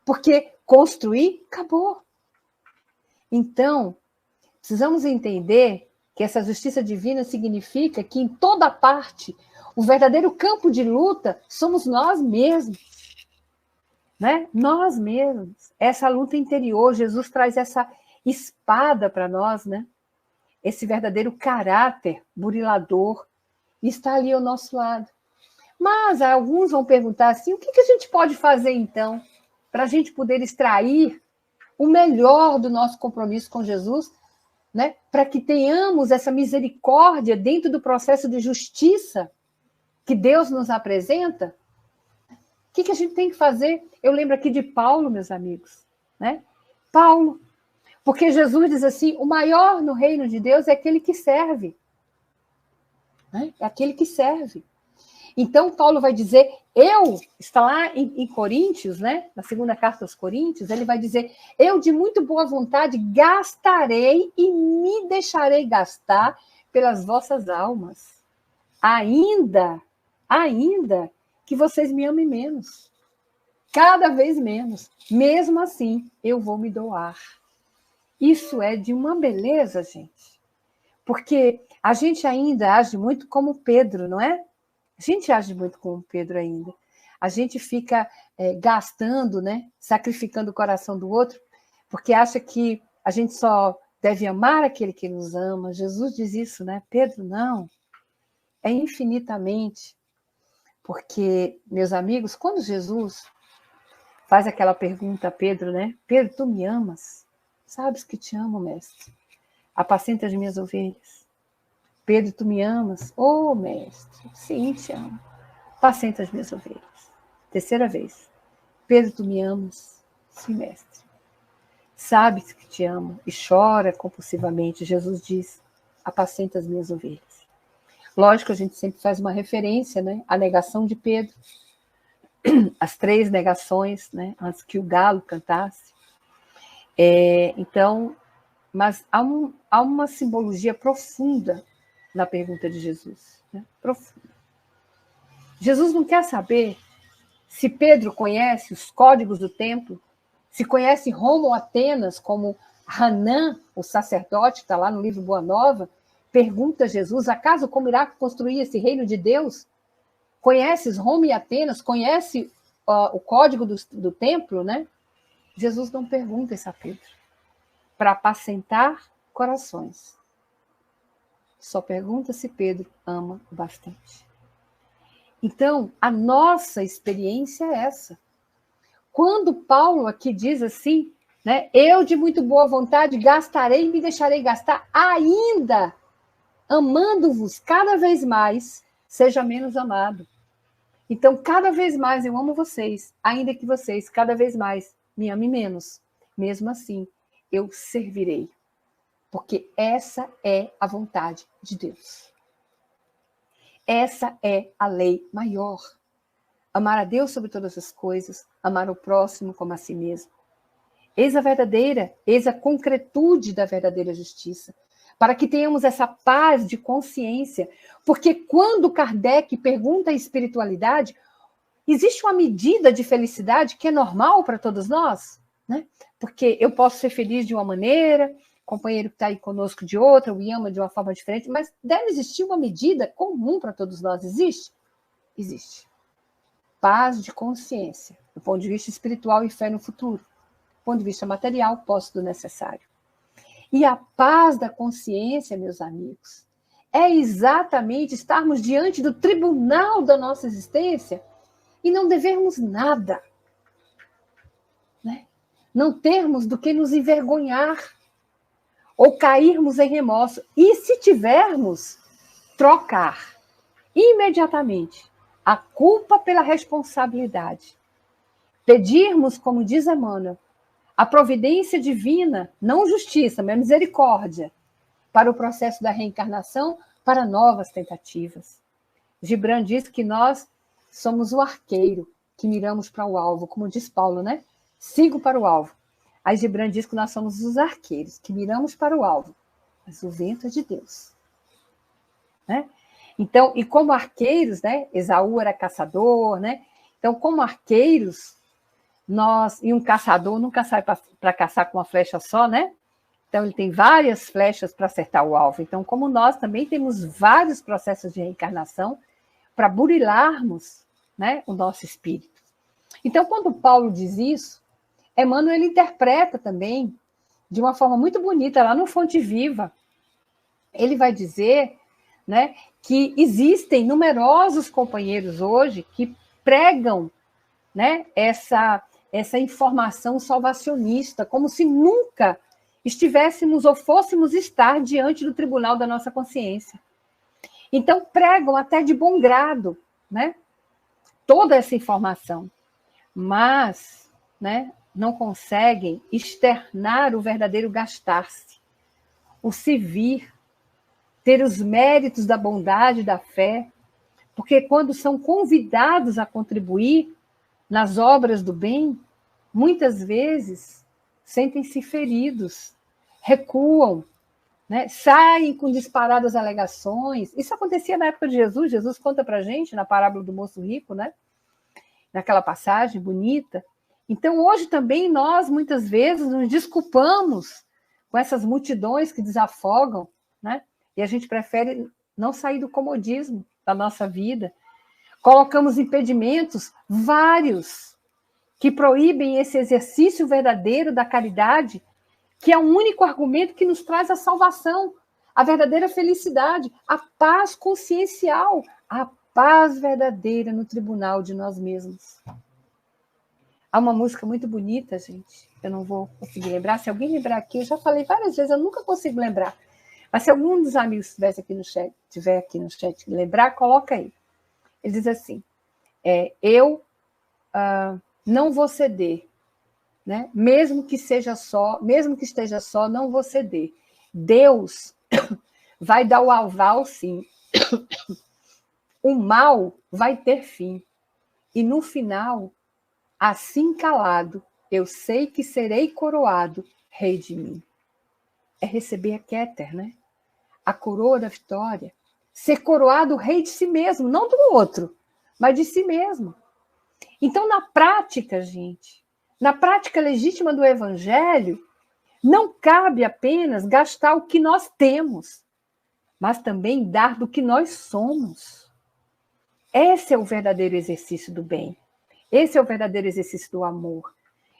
Porque construir, acabou. Então, precisamos entender que essa justiça divina significa que em toda parte, o verdadeiro campo de luta somos nós mesmos. Né? Nós mesmos. Essa luta interior, Jesus traz essa espada para nós, né? Esse verdadeiro caráter burilador está ali ao nosso lado. Mas alguns vão perguntar assim, o que a gente pode fazer então para a gente poder extrair o melhor do nosso compromisso com Jesus, né? Para que tenhamos essa misericórdia dentro do processo de justiça que Deus nos apresenta? O que a gente tem que fazer? Eu lembro aqui de Paulo, meus amigos, né? Paulo, porque Jesus diz assim, o maior no reino de Deus é aquele que serve. Né? É aquele que serve. Então, Paulo vai dizer, está lá em Coríntios, né? Na segunda carta aos Coríntios, ele vai dizer, eu de muito boa vontade gastarei e me deixarei gastar pelas vossas almas. Ainda que vocês me amem menos. Cada vez menos. Mesmo assim, eu vou me doar. Isso é de uma beleza, gente. Porque a gente ainda age muito como Pedro, não é? A gente age muito como Pedro ainda. A gente fica gastando, né? Sacrificando o coração do outro, porque acha que a gente só deve amar aquele que nos ama. Jesus diz isso, né? Pedro, não. É infinitamente. Porque, meus amigos, quando Jesus faz aquela pergunta a Pedro, né? Pedro, tu me amas? Sabes que te amo, mestre. Apacenta as minhas ovelhas. Pedro, tu me amas? Oh, mestre, sim, te amo. Apacenta as minhas ovelhas. Terceira vez. Pedro, tu me amas? Sim, mestre. Sabes que te amo e chora compulsivamente. Jesus diz, apacenta as minhas ovelhas. Lógico, a gente sempre faz uma referência, né, à negação de Pedro. As 3 negações, né, antes que o galo cantasse. Então, mas há uma simbologia profunda na pergunta de Jesus. Né? Profunda. Jesus não quer saber se Pedro conhece os códigos do templo, se conhece Roma ou Atenas, como Hanã, o sacerdote, está lá no livro Boa Nova, pergunta a Jesus, acaso como irá construir esse reino de Deus? Conheces Roma e Atenas? Conhece o código do templo? Né? Jesus não pergunta isso a Pedro. Para apacentar corações. Só pergunta se Pedro ama bastante. Então, a nossa experiência é essa. Quando Paulo aqui diz assim, né, eu de muito boa vontade gastarei e me deixarei gastar, ainda amando-vos cada vez mais, seja menos amado. Então, cada vez mais eu amo vocês, ainda que vocês cada vez mais me amem menos. Mesmo assim, eu servirei. Porque essa é a vontade de Deus. Essa é a lei maior. Amar a Deus sobre todas as coisas, amar o próximo como a si mesmo. Eis a concretude da verdadeira justiça. Para que tenhamos essa paz de consciência. Porque quando Kardec pergunta a espiritualidade, existe uma medida de felicidade que é normal para todos nós? Né? Porque eu posso ser feliz de uma maneira, o companheiro que está aí conosco de outra, o Yama de uma forma diferente, mas deve existir uma medida comum para todos nós. Existe? Existe. Paz de consciência, do ponto de vista espiritual e fé no futuro. Do ponto de vista material, posse do necessário. E a paz da consciência, meus amigos, é exatamente estarmos diante do tribunal da nossa existência e não devermos nada. Né? Não termos do que nos envergonhar. ou cairmos em remorso. E se tivermos, trocar imediatamente a culpa pela responsabilidade. Pedirmos, como diz Emmanuel, a providência divina, não justiça, mas misericórdia, para o processo da reencarnação, para novas tentativas. Gibran diz que nós somos o arqueiro que miramos para o alvo, como diz Paulo, né? Sigo para o alvo. Aí Gibran diz que nós somos os arqueiros que miramos para o alvo, mas o vento é de Deus. Né? Então, e como arqueiros, né? Esaú era caçador, né? Então, como arqueiros, e um caçador nunca sai para caçar com uma flecha só, né? Então, ele tem várias flechas para acertar o alvo. Então, como nós também temos vários processos de reencarnação para burilarmos, né, o nosso espírito. Então, quando Paulo diz isso, Emmanuel ele interpreta também de uma forma muito bonita, lá no Fonte Viva. Ele vai dizer, né, que existem numerosos companheiros hoje que pregam, né, essa informação salvacionista, como se nunca estivéssemos ou fôssemos estar diante do tribunal da nossa consciência. Então, pregam até de bom grado, né, toda essa informação, mas, né, não conseguem externar o verdadeiro gastar-se, o se vir, ter os méritos da bondade e da fé, porque quando são convidados a contribuir nas obras do bem, muitas vezes sentem-se feridos, recuam, né? Saem com disparadas alegações. Isso acontecia na época de Jesus. Jesus conta para a gente, na parábola do moço rico, né? Naquela passagem bonita. Então, hoje também nós, muitas vezes, nos desculpamos com essas multidões que desafogam, né? E a gente prefere não sair do comodismo da nossa vida. Colocamos impedimentos vários que proíbem esse exercício verdadeiro da caridade, que é o único argumento que nos traz a salvação, a verdadeira felicidade, a paz consciencial, a paz verdadeira no tribunal de nós mesmos. Há uma música muito bonita, gente, eu não vou conseguir lembrar. Se alguém lembrar aqui, eu já falei várias vezes, eu nunca consigo lembrar. Mas se algum dos amigos estiver aqui no chat lembrar, coloca aí. Ele diz assim, eu não vou ceder, né? Mesmo que esteja só, não vou ceder. Deus vai dar o aval, sim. O mal vai ter fim. E no final, assim calado, eu sei que serei coroado rei de mim. É receber a Kéter, né? A coroa da vitória. Ser coroado rei de si mesmo, não do outro, mas de si mesmo. Então, na prática, gente, na prática legítima do Evangelho, não cabe apenas gastar o que nós temos, mas também dar do que nós somos. Esse é o verdadeiro exercício do bem. Esse é o verdadeiro exercício do amor.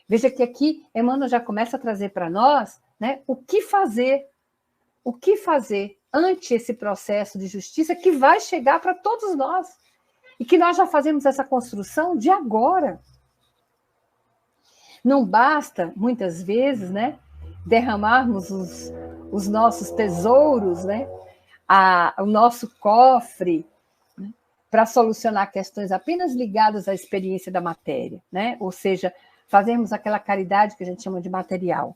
Veja que aqui Emmanuel já começa a trazer para nós, né, o que fazer ante esse processo de justiça que vai chegar para todos nós. E que nós já fazemos essa construção de agora. Não basta, muitas vezes, né, derramarmos os nossos tesouros, né, o nosso cofre, né, para solucionar questões apenas ligadas à experiência da matéria, né? Ou seja, fazermos aquela caridade que a gente chama de material.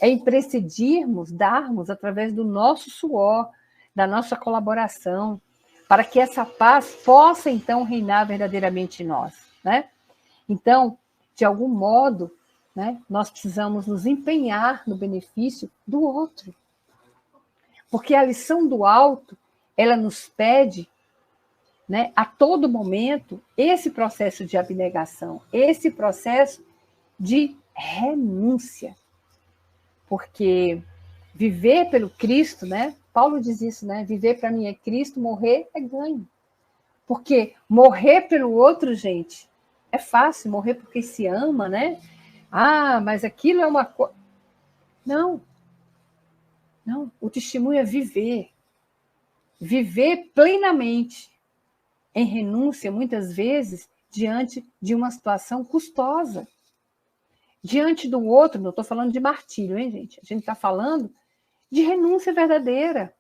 É imprescindirmos, darmos através do nosso suor, da nossa colaboração, para que essa paz possa, então, reinar verdadeiramente em nós, né? Então, de algum modo, né, nós precisamos nos empenhar no benefício do outro. Porque a lição do alto, ela nos pede, né, a todo momento, esse processo de abnegação, esse processo de renúncia. Porque viver pelo Cristo, né? Paulo diz isso, né? Viver para mim é Cristo, morrer é ganho. Porque morrer pelo outro, gente, é fácil, morrer porque se ama, né? Ah, mas aquilo é uma coisa. Não. Não, o testemunho é viver. Viver plenamente, em renúncia, muitas vezes, diante de uma situação custosa. Diante do outro, não estou falando de martírio, hein, gente? A gente está falando de renúncia verdadeira.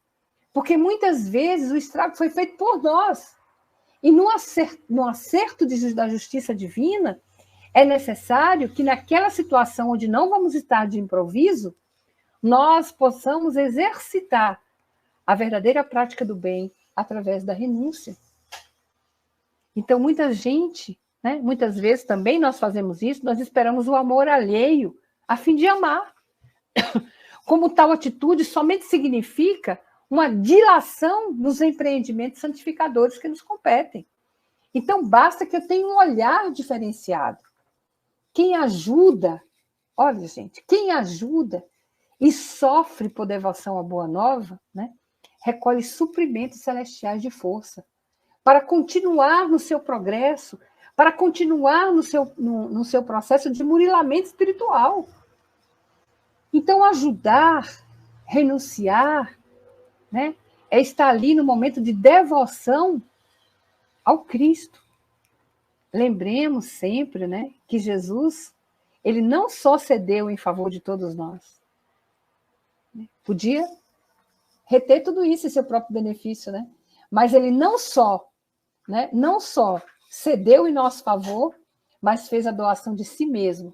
Porque muitas vezes o estrago foi feito por nós. E no acerto da justiça divina, é necessário que naquela situação onde não vamos estar de improviso, nós possamos exercitar a verdadeira prática do bem através da renúncia. Então, muita gente, né, muitas vezes também nós fazemos isso, nós esperamos o amor alheio a fim de amar. Como tal atitude somente significa uma dilação nos empreendimentos santificadores que nos competem. Então, basta que eu tenha um olhar diferenciado. Quem ajuda, olha, gente, quem ajuda e sofre por devoção à Boa Nova, né, recolhe suprimentos celestiais de força para continuar no seu progresso, para continuar no seu processo de murilamento espiritual. Então, ajudar, renunciar, né, é estar ali no momento de devoção ao Cristo. Lembremos sempre, né, que Jesus, ele não só cedeu em favor de todos nós. Podia reter tudo isso em seu próprio benefício, né? Mas ele não só cedeu em nosso favor, mas fez a doação de si mesmo,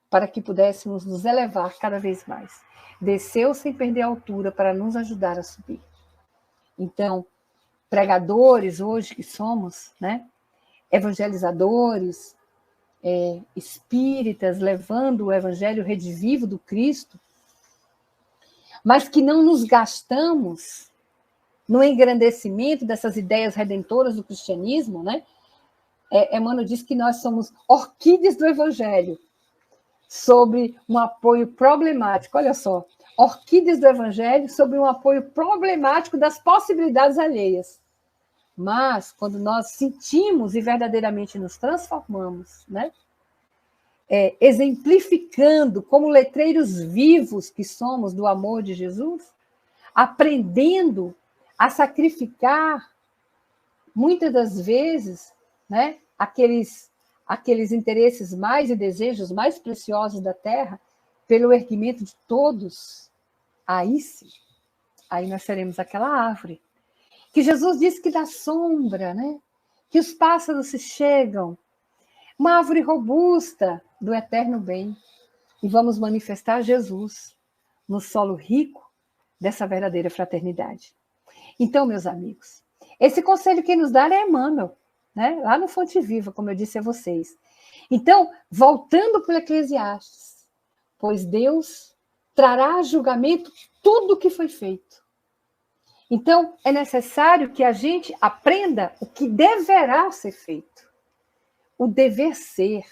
para que pudéssemos nos elevar cada vez mais. Desceu sem perder a altura para nos ajudar a subir. Então, pregadores hoje que somos, né? Evangelizadores, espíritas, levando o evangelho redivivo do Cristo, mas que não nos gastamos no engrandecimento dessas ideias redentoras do cristianismo, né? Emmanuel diz que nós somos orquídeas do evangelho, sobre um apoio problemático. Olha só, orquídeas do evangelho sobre um apoio problemático das possibilidades alheias. Mas, quando nós sentimos e verdadeiramente nos transformamos, né? Exemplificando como letreiros vivos que somos do amor de Jesus, aprendendo a sacrificar, muitas das vezes, né, aqueles interesses mais e desejos mais preciosos da terra, pelo erguimento de todos, aí sim, aí nós seremos aquela árvore que Jesus disse que dá sombra, né? Que os pássaros se chegam, uma árvore robusta do eterno bem, e vamos manifestar Jesus no solo rico dessa verdadeira fraternidade. Então, meus amigos, esse conselho que nos dá é Emmanuel, né? Lá no Fonte Viva, como eu disse a vocês. Então, voltando para o Eclesiastes, pois Deus trará a julgamento tudo o que foi feito. Então, é necessário que a gente aprenda o que deverá ser feito, o dever ser,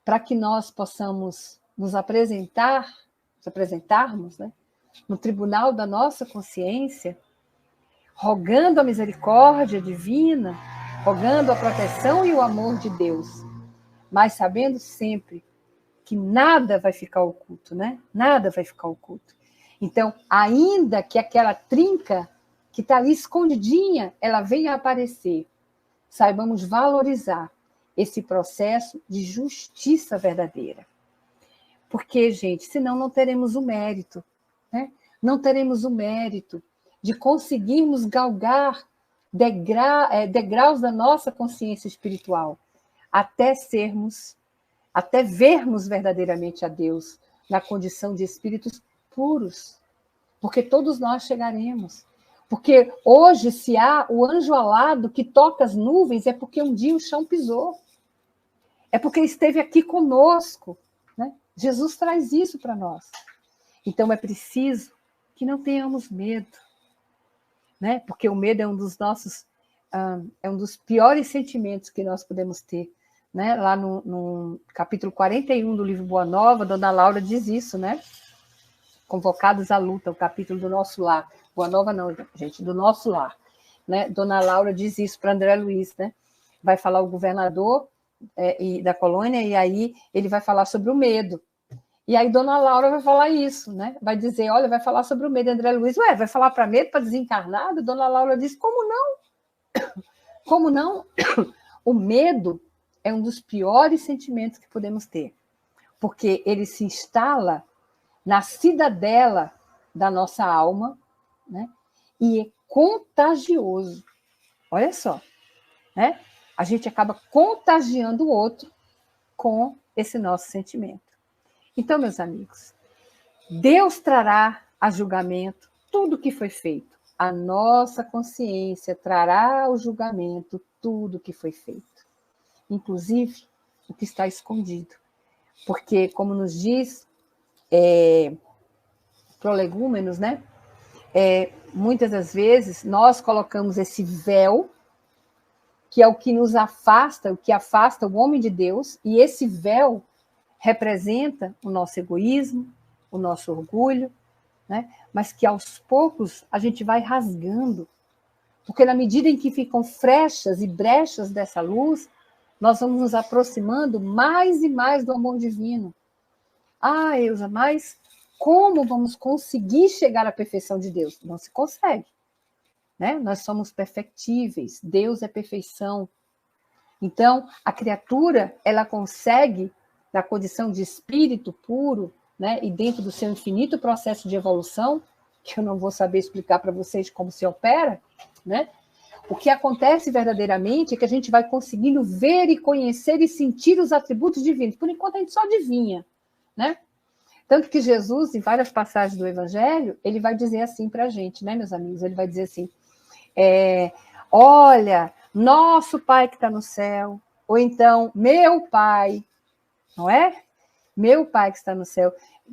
para que nós possamos nos apresentarmos, né, no tribunal da nossa consciência, rogando a misericórdia divina, rogando a proteção e o amor de Deus, mas sabendo sempre que nada vai ficar oculto, né? Nada vai ficar oculto. Então, ainda que aquela trinca que está ali escondidinha, ela venha a aparecer, saibamos valorizar esse processo de justiça verdadeira. Porque, gente, senão não teremos o mérito, né? Não teremos o mérito de conseguirmos galgar degraus da nossa consciência espiritual, até vermos verdadeiramente a Deus na condição de espíritos puros, porque todos nós chegaremos. Porque hoje, se há o anjo alado que toca as nuvens, é porque um dia o chão pisou. É porque esteve aqui conosco, né? Jesus traz isso para nós. Então, é preciso que não tenhamos medo, né? Porque o medo é um dos piores sentimentos que nós podemos ter, né? Lá no capítulo 41 do livro Boa Nova, Dona Laura diz isso, né? Convocados à luta, o capítulo do nosso lar. Boa Nova não, gente, do nosso lar, né? Dona Laura diz isso para André Luiz, né? Vai falar o governador da colônia, e aí ele vai falar sobre o medo. E aí Dona Laura vai falar isso, né? Vai dizer, olha, vai falar sobre o medo. André Luiz, vai falar para medo, para desencarnado? Dona Laura diz, como não? Como não? O medo é um dos piores sentimentos que podemos ter, porque ele se instala na cidadela da nossa alma, né? E é contagioso. Olha só, né? A gente acaba contagiando o outro com esse nosso sentimento. Então, meus amigos, Deus trará a julgamento tudo que foi feito. A nossa consciência trará ao julgamento tudo que foi feito, inclusive o que está escondido. Porque, como nos diz Prolegômenos, né? Muitas das vezes nós colocamos esse véu, que é o que nos afasta, o que afasta o homem de Deus, e esse véu representa o nosso egoísmo, o nosso orgulho, né? Mas que aos poucos a gente vai rasgando, porque na medida em que ficam frechas e brechas dessa luz, nós vamos nos aproximando mais e mais do amor divino. Ah, Elza, mas como vamos conseguir chegar à perfeição de Deus? Não se consegue, né? Nós somos perfectíveis, Deus é perfeição. Então, a criatura, ela consegue, na condição de espírito puro, né, e dentro do seu infinito processo de evolução, que eu não vou saber explicar para vocês como se opera, né? O que acontece verdadeiramente é que a gente vai conseguindo ver e conhecer e sentir os atributos divinos. Por enquanto, a gente só adivinha, né? Tanto que Jesus, em várias passagens do Evangelho, ele vai dizer assim para a gente, né, meus amigos? Ele vai dizer assim, olha, nosso Pai que está no céu, ou então, meu Pai, não é? Meu Pai que está no céu.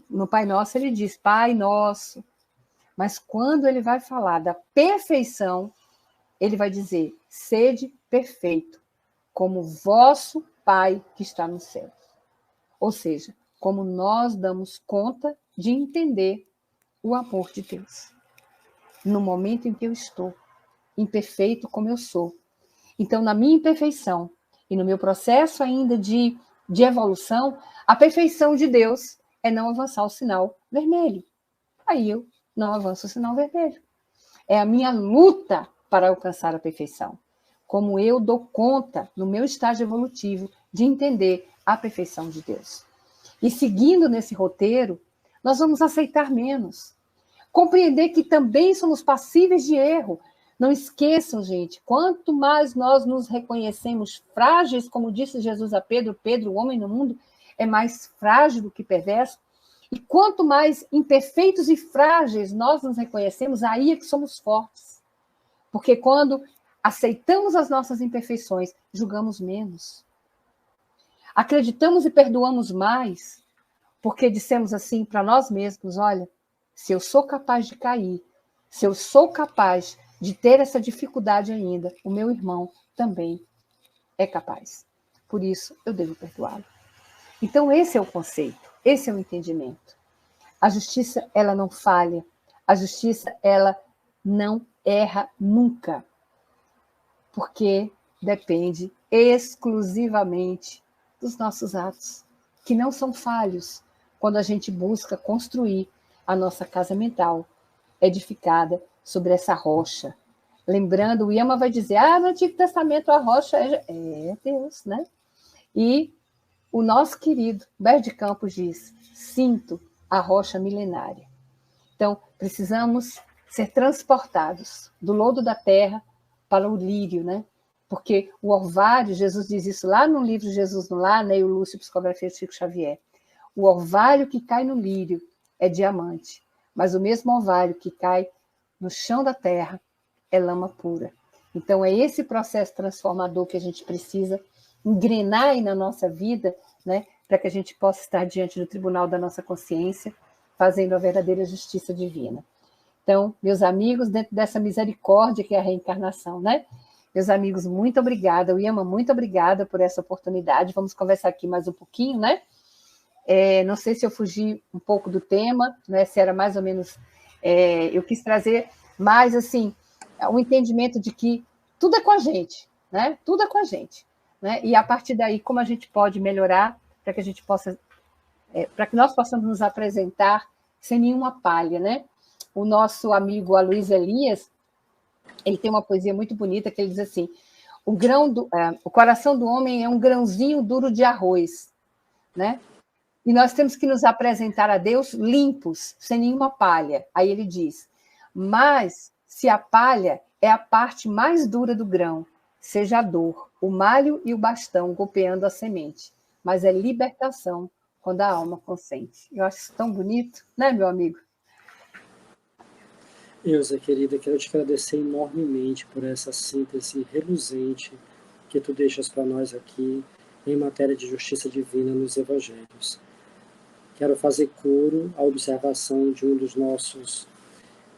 No Pai Nosso, ele diz, Pai Nosso. Mas quando ele vai falar da perfeição, ele vai dizer, sede perfeito, como vosso Pai que está no céu. Ou seja, como nós damos conta de entender o amor de Deus. No momento em que eu estou, imperfeito como eu sou. Então, na minha imperfeição e no meu processo ainda de evolução, a perfeição de Deus é não avançar o sinal vermelho. Aí eu não avanço o sinal vermelho. É a minha luta para alcançar a perfeição. Como eu dou conta, no meu estágio evolutivo, de entender a perfeição de Deus. E seguindo nesse roteiro, nós vamos aceitar menos. Compreender que também somos passíveis de erro. Não esqueçam, gente, quanto mais nós nos reconhecemos frágeis, como disse Jesus a Pedro, Pedro, o homem no mundo, é mais frágil do que perverso. E quanto mais imperfeitos e frágeis nós nos reconhecemos, aí é que somos fortes. Porque quando aceitamos as nossas imperfeições, julgamos menos. Acreditamos e perdoamos mais, porque dissemos assim para nós mesmos, olha, se eu sou capaz de cair, se eu sou capaz de ter essa dificuldade ainda, o meu irmão também é capaz. Por isso, eu devo perdoá-lo. Então, esse é o conceito, esse é o entendimento. A justiça, ela não falha. A justiça, ela não erra nunca. Porque depende exclusivamente dos nossos atos, que não são falhos, quando a gente busca construir a nossa casa mental, edificada sobre essa rocha. Lembrando, o Yama vai dizer, no Antigo Testamento a rocha é Deus, né? E o nosso querido Humberto de Campos diz, sinto a rocha milenária. Então, precisamos ser transportados do lodo da terra para o lírio, né? Porque o orvalho, Jesus diz isso lá no livro Jesus no Lar, né? E o Lúcio, Psicografia de Chico Xavier. O orvalho que cai no lírio é diamante, mas o mesmo orvalho que cai no chão da terra é lama pura. Então, é esse processo transformador que a gente precisa engrenar aí na nossa vida, né? Para que a gente possa estar diante do tribunal da nossa consciência, fazendo a verdadeira justiça divina. Então, meus amigos, dentro dessa misericórdia que é a reencarnação, né? Meus amigos, muito obrigada. Yama, muito obrigada por essa oportunidade. Vamos conversar aqui mais um pouquinho, né? Não sei se eu fugi um pouco do tema, né? Se era mais ou menos... eu quis trazer mais, assim, um entendimento de que tudo é com a gente, né? Tudo é com a gente, né? E a partir daí, como a gente pode melhorar para que a gente possa... para que nós possamos nos apresentar sem nenhuma palha, né? O nosso amigo Aloysio Elias, ele tem uma poesia muito bonita que ele diz assim, o coração do homem é um grãozinho duro de arroz, né? E nós temos que nos apresentar a Deus limpos, sem nenhuma palha. Aí ele diz, mas se a palha é a parte mais dura do grão, seja a dor, o malho e o bastão golpeando a semente, mas é libertação quando a alma consente. Eu acho isso tão bonito, né, meu amigo? Eusa, querida, quero te agradecer enormemente por essa síntese reluzente que tu deixas para nós aqui em matéria de justiça divina nos evangelhos. Quero fazer coro à observação de um dos nossos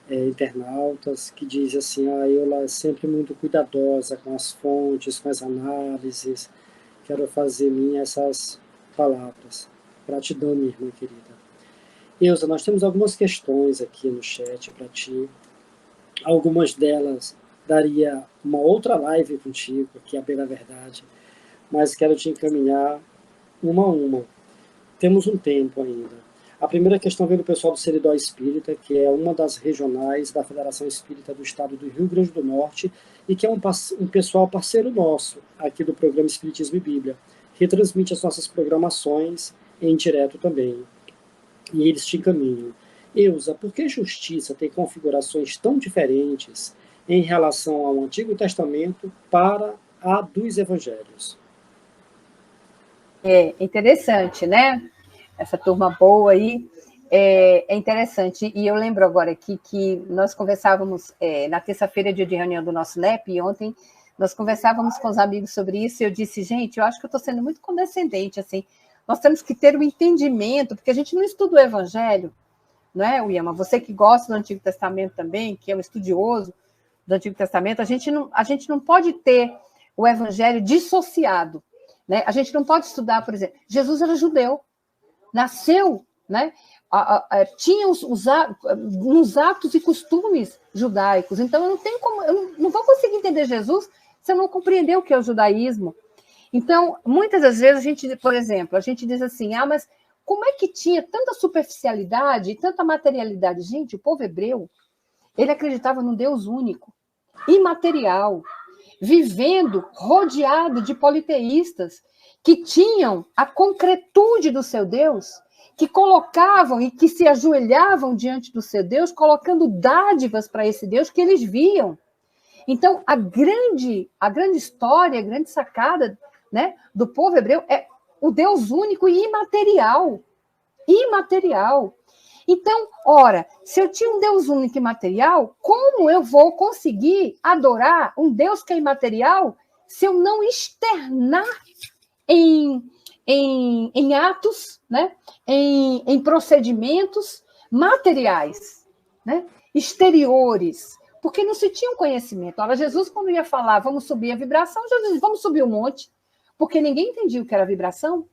internautas, que diz assim, a Eula é sempre muito cuidadosa com as fontes, com as análises. Quero fazer minha essas palavras. Gratidão, minha irmã querida. Eusa, nós temos algumas questões aqui no chat para ti. Algumas delas daria uma outra live contigo, aqui a Bela Verdade, mas quero te encaminhar uma a uma. Temos um tempo ainda. A primeira questão veio do pessoal do Seridó Espírita, que é uma das regionais da Federação Espírita do Estado do Rio Grande do Norte, e que é um pessoal parceiro nosso, aqui do programa Espiritismo e Bíblia. Retransmite as nossas programações em direto também. E eles te encaminham. Eusa, por que justiça tem configurações tão diferentes em relação ao Antigo Testamento para a dos Evangelhos? É interessante, né? Essa turma boa aí é interessante. E eu lembro agora aqui que nós conversávamos na terça-feira, dia de reunião do nosso NEP, e ontem nós conversávamos com os amigos sobre isso, e eu disse, gente, eu acho que eu estou sendo muito condescendente, assim, nós temos que ter um entendimento, porque a gente não estuda o Evangelho, não é, Uyama? Você que gosta do Antigo Testamento também, que é um estudioso do Antigo Testamento, a gente não pode ter o Evangelho dissociado, né? A gente não pode estudar, por exemplo, Jesus era judeu, nasceu, né? Tinha uns atos e costumes judaicos, então eu não tenho como, eu não vou conseguir entender Jesus se eu não compreender o que é o judaísmo. Então, muitas das vezes a gente, por exemplo, a gente diz assim, mas como é que tinha tanta superficialidade e tanta materialidade? Gente, o povo hebreu, ele acreditava num Deus único, imaterial, vivendo rodeado de politeístas que tinham a concretude do seu Deus, que colocavam e que se ajoelhavam diante do seu Deus, colocando dádivas para esse Deus que eles viam. Então, a grande história, a grande sacada, né, do povo hebreu é o Deus único e imaterial. Imaterial. Então, ora, se eu tinha um Deus único e imaterial, como eu vou conseguir adorar um Deus que é imaterial se eu não externar em atos, né, em procedimentos materiais, né, exteriores, porque não se tinha um conhecimento. Ora, Jesus, quando ia falar, vamos subir a vibração, Jesus disse, vamos subir o monte, porque ninguém entendia o que era vibração,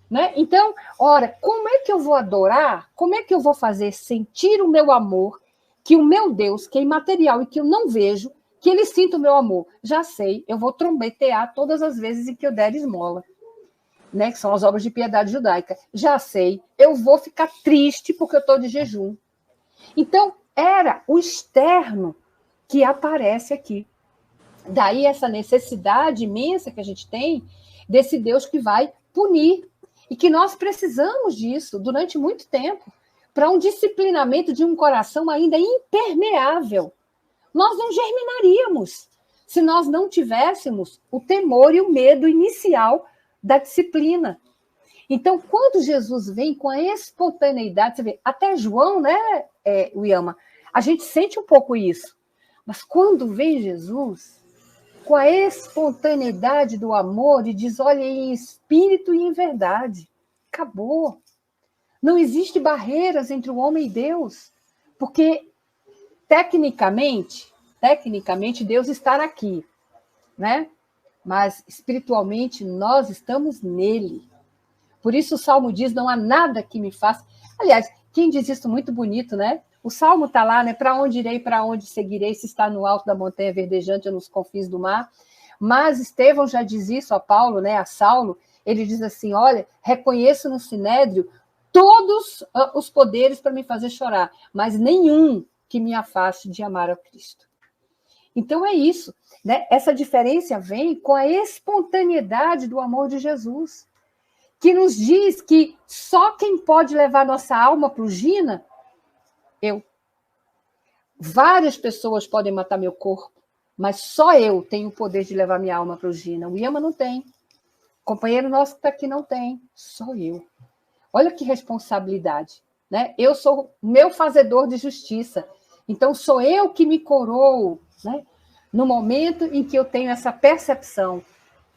né? Então, ora, como é que eu vou adorar? Como é que eu vou fazer sentir o meu amor, que o meu Deus, que é imaterial e que eu não vejo, que ele sinta o meu amor? Já sei, eu vou trombetear todas as vezes em que eu der esmola, né? Que são as obras de piedade judaica. Já sei, eu vou ficar triste porque eu estou de jejum. Então, era o externo que aparece aqui. Daí essa necessidade imensa que a gente tem desse Deus que vai punir. E que nós precisamos disso durante muito tempo para um disciplinamento de um coração ainda impermeável. Nós não germinaríamos se nós não tivéssemos o temor e o medo inicial da disciplina. Então, quando Jesus vem com a espontaneidade, você vê, até João, né, Uyama, a gente sente um pouco isso. Mas quando vem Jesus, com a espontaneidade do amor, e diz, olha, em espírito e em verdade, acabou. Não existe barreiras entre o homem e Deus, porque tecnicamente Deus está aqui, né? Mas espiritualmente nós estamos nele. Por isso o Salmo diz, não há nada que me faça... Aliás, quem diz isso muito bonito, né? O Salmo está lá, né? Para onde irei, para onde seguirei, se está no alto da montanha verdejante ou nos confins do mar. Mas Estevão já diz isso a Paulo, né? A Saulo, ele diz assim, olha, reconheço no Sinédrio todos os poderes para me fazer chorar, mas nenhum que me afaste de amar a Cristo. Então é isso, né? Essa diferença vem com a espontaneidade do amor de Jesus, que nos diz que só quem pode levar nossa alma para o Gina, eu. Várias pessoas podem matar meu corpo, mas só eu tenho o poder de levar minha alma para o Gina. O Yama não tem. O companheiro nosso que está aqui não tem. Só eu. Olha que responsabilidade, né? Eu sou meu fazedor de justiça. Então, sou eu que me coroo, né? No momento em que eu tenho essa percepção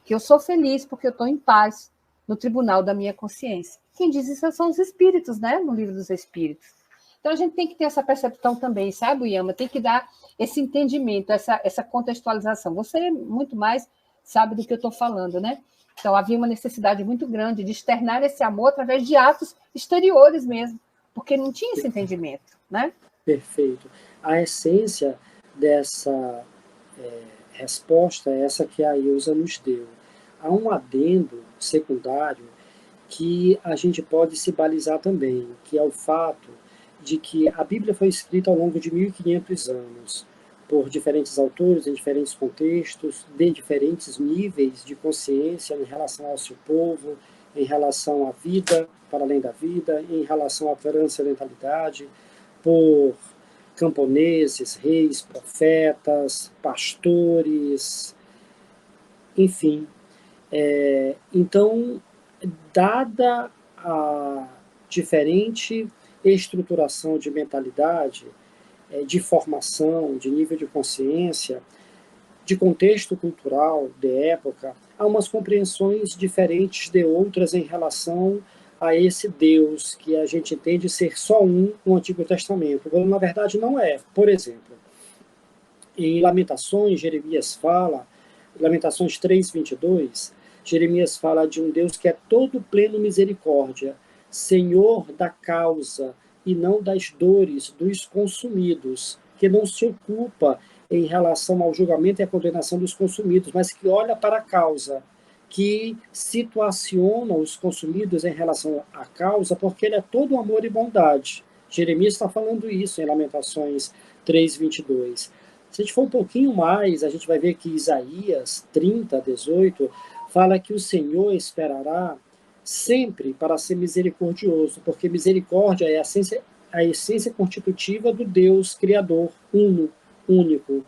que eu sou feliz porque eu estou em paz no tribunal da minha consciência. Quem diz isso são os espíritos, né? No livro dos espíritos. Então, a gente tem que ter essa percepção também, sabe, Yama? Tem que dar esse entendimento, essa contextualização. Você muito mais sabe do que eu estou falando, né? Então, havia uma necessidade muito grande de externar esse amor através de atos exteriores mesmo, porque não tinha esse entendimento, né? Perfeito. A essência dessa resposta é essa que a Ilza nos deu. Há um adendo secundário que a gente pode se balizar também, que é o fato de que a Bíblia foi escrita ao longo de 1500 anos, por diferentes autores, em diferentes contextos, de diferentes níveis de consciência em relação ao seu povo, em relação à vida, para além da vida, em relação à transcendentalidade, por camponeses, reis, profetas, pastores, enfim. Então, dada a diferente estruturação de mentalidade, de formação, de nível de consciência, de contexto cultural, de época, há umas compreensões diferentes de outras em relação a esse Deus que a gente entende ser só um no Antigo Testamento, quando na verdade não é. Por exemplo, em Lamentações, Jeremias fala, Lamentações 3:22, Jeremias fala de um Deus que é todo pleno misericórdia, Senhor da causa e não das dores dos consumidos, que não se ocupa em relação ao julgamento e à condenação dos consumidos, mas que olha para a causa, que situaciona os consumidos em relação à causa, porque ele é todo amor e bondade. Jeremias está falando isso em Lamentações 3:22. Se a gente for um pouquinho mais, a gente vai ver que Isaías 30:18 fala que o Senhor esperará sempre para ser misericordioso, porque misericórdia é a essência constitutiva do Deus Criador, único,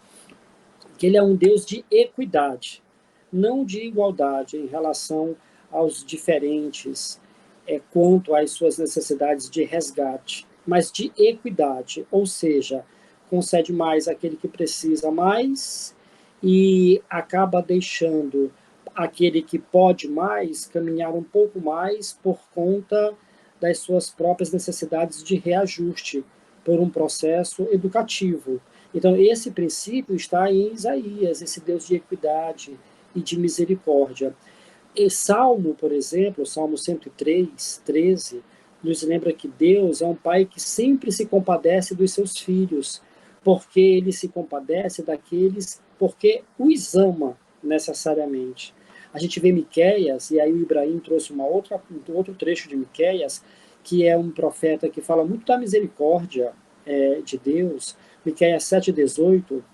que ele é um Deus de equidade, não de igualdade em relação aos diferentes, quanto às suas necessidades de resgate, mas de equidade, ou seja, concede mais àquele que precisa mais e acaba deixando aquele que pode mais caminhar um pouco mais por conta das suas próprias necessidades de reajuste por um processo educativo. Então, esse princípio está em Isaías, esse Deus de equidade e de misericórdia. E Salmo, por exemplo, Salmo 103:13, nos lembra que Deus é um pai que sempre se compadece dos seus filhos, porque ele se compadece daqueles, porque os ama necessariamente. A gente vê Miqueias, e aí o Ibrahim trouxe um outro trecho de Miqueias, que é um profeta que fala muito da misericórdia de Deus. Miqueias 7:18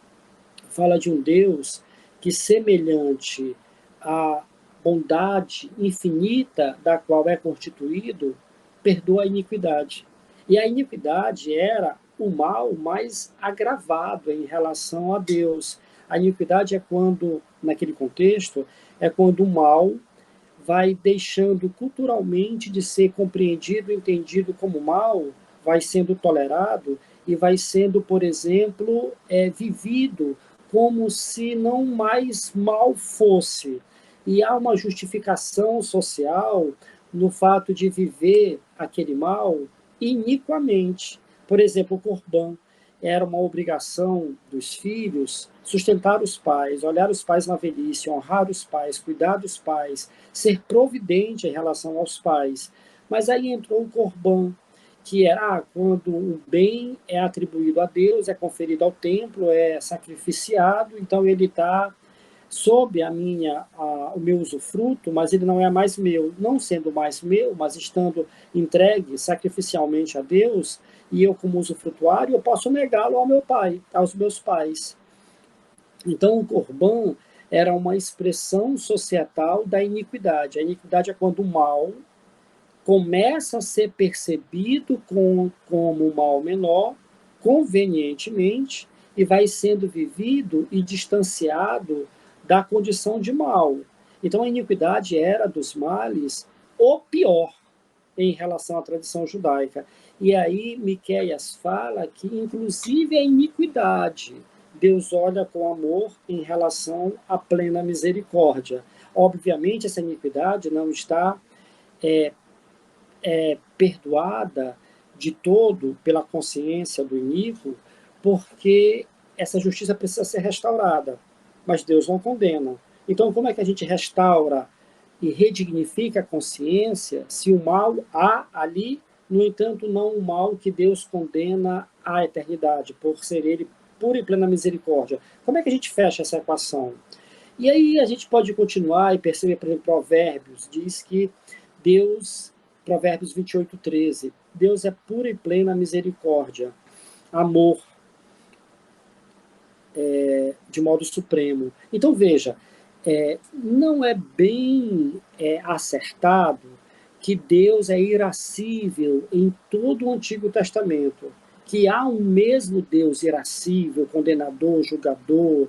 fala de um Deus que, semelhante à bondade infinita da qual é constituído, perdoa a iniquidade. E a iniquidade era o mal mais agravado em relação a Deus. A iniquidade é quando, naquele contexto, é quando o mal vai deixando culturalmente de ser compreendido, entendido como mal, vai sendo tolerado e vai sendo, por exemplo, vivido como se não mais mal fosse. E há uma justificação social no fato de viver aquele mal iniquamente. Por exemplo, o Corban era uma obrigação dos filhos sustentar os pais, olhar os pais na velhice, honrar os pais, cuidar dos pais, ser providente em relação aos pais. Mas aí entrou o Corban, que era quando o bem é atribuído a Deus, é conferido ao templo, é sacrificiado, então ele está sob o meu usufruto, mas ele não é mais meu. Não sendo mais meu, mas estando entregue sacrificialmente a Deus, e eu como usufrutuário, eu posso negá-lo ao meu pai, aos meus pais. Então o Corban era uma expressão societal da iniquidade. A iniquidade é quando o mal começa a ser percebido como um mal menor, convenientemente, e vai sendo vivido e distanciado da condição de mal. Então, a iniquidade era dos males o pior em relação à tradição judaica. E aí, Miqueias fala que, inclusive, a iniquidade, Deus olha com amor em relação à plena misericórdia. Obviamente, essa iniquidade não está perdoada de todo pela consciência do iníquo, porque essa justiça precisa ser restaurada, mas Deus não condena. Então, como é que a gente restaura e redignifica a consciência se o mal há ali, no entanto, não o mal que Deus condena à eternidade, por ser ele pura e plena misericórdia? Como é que a gente fecha essa equação? E aí a gente pode continuar e perceber, por exemplo, Provérbios diz que Deus, Provérbios 28:13, Deus é pura e plena misericórdia, amor, de modo supremo. Então, veja, não é bem acertado que Deus é irascível em todo o Antigo Testamento, que há um mesmo Deus irascível, condenador, julgador,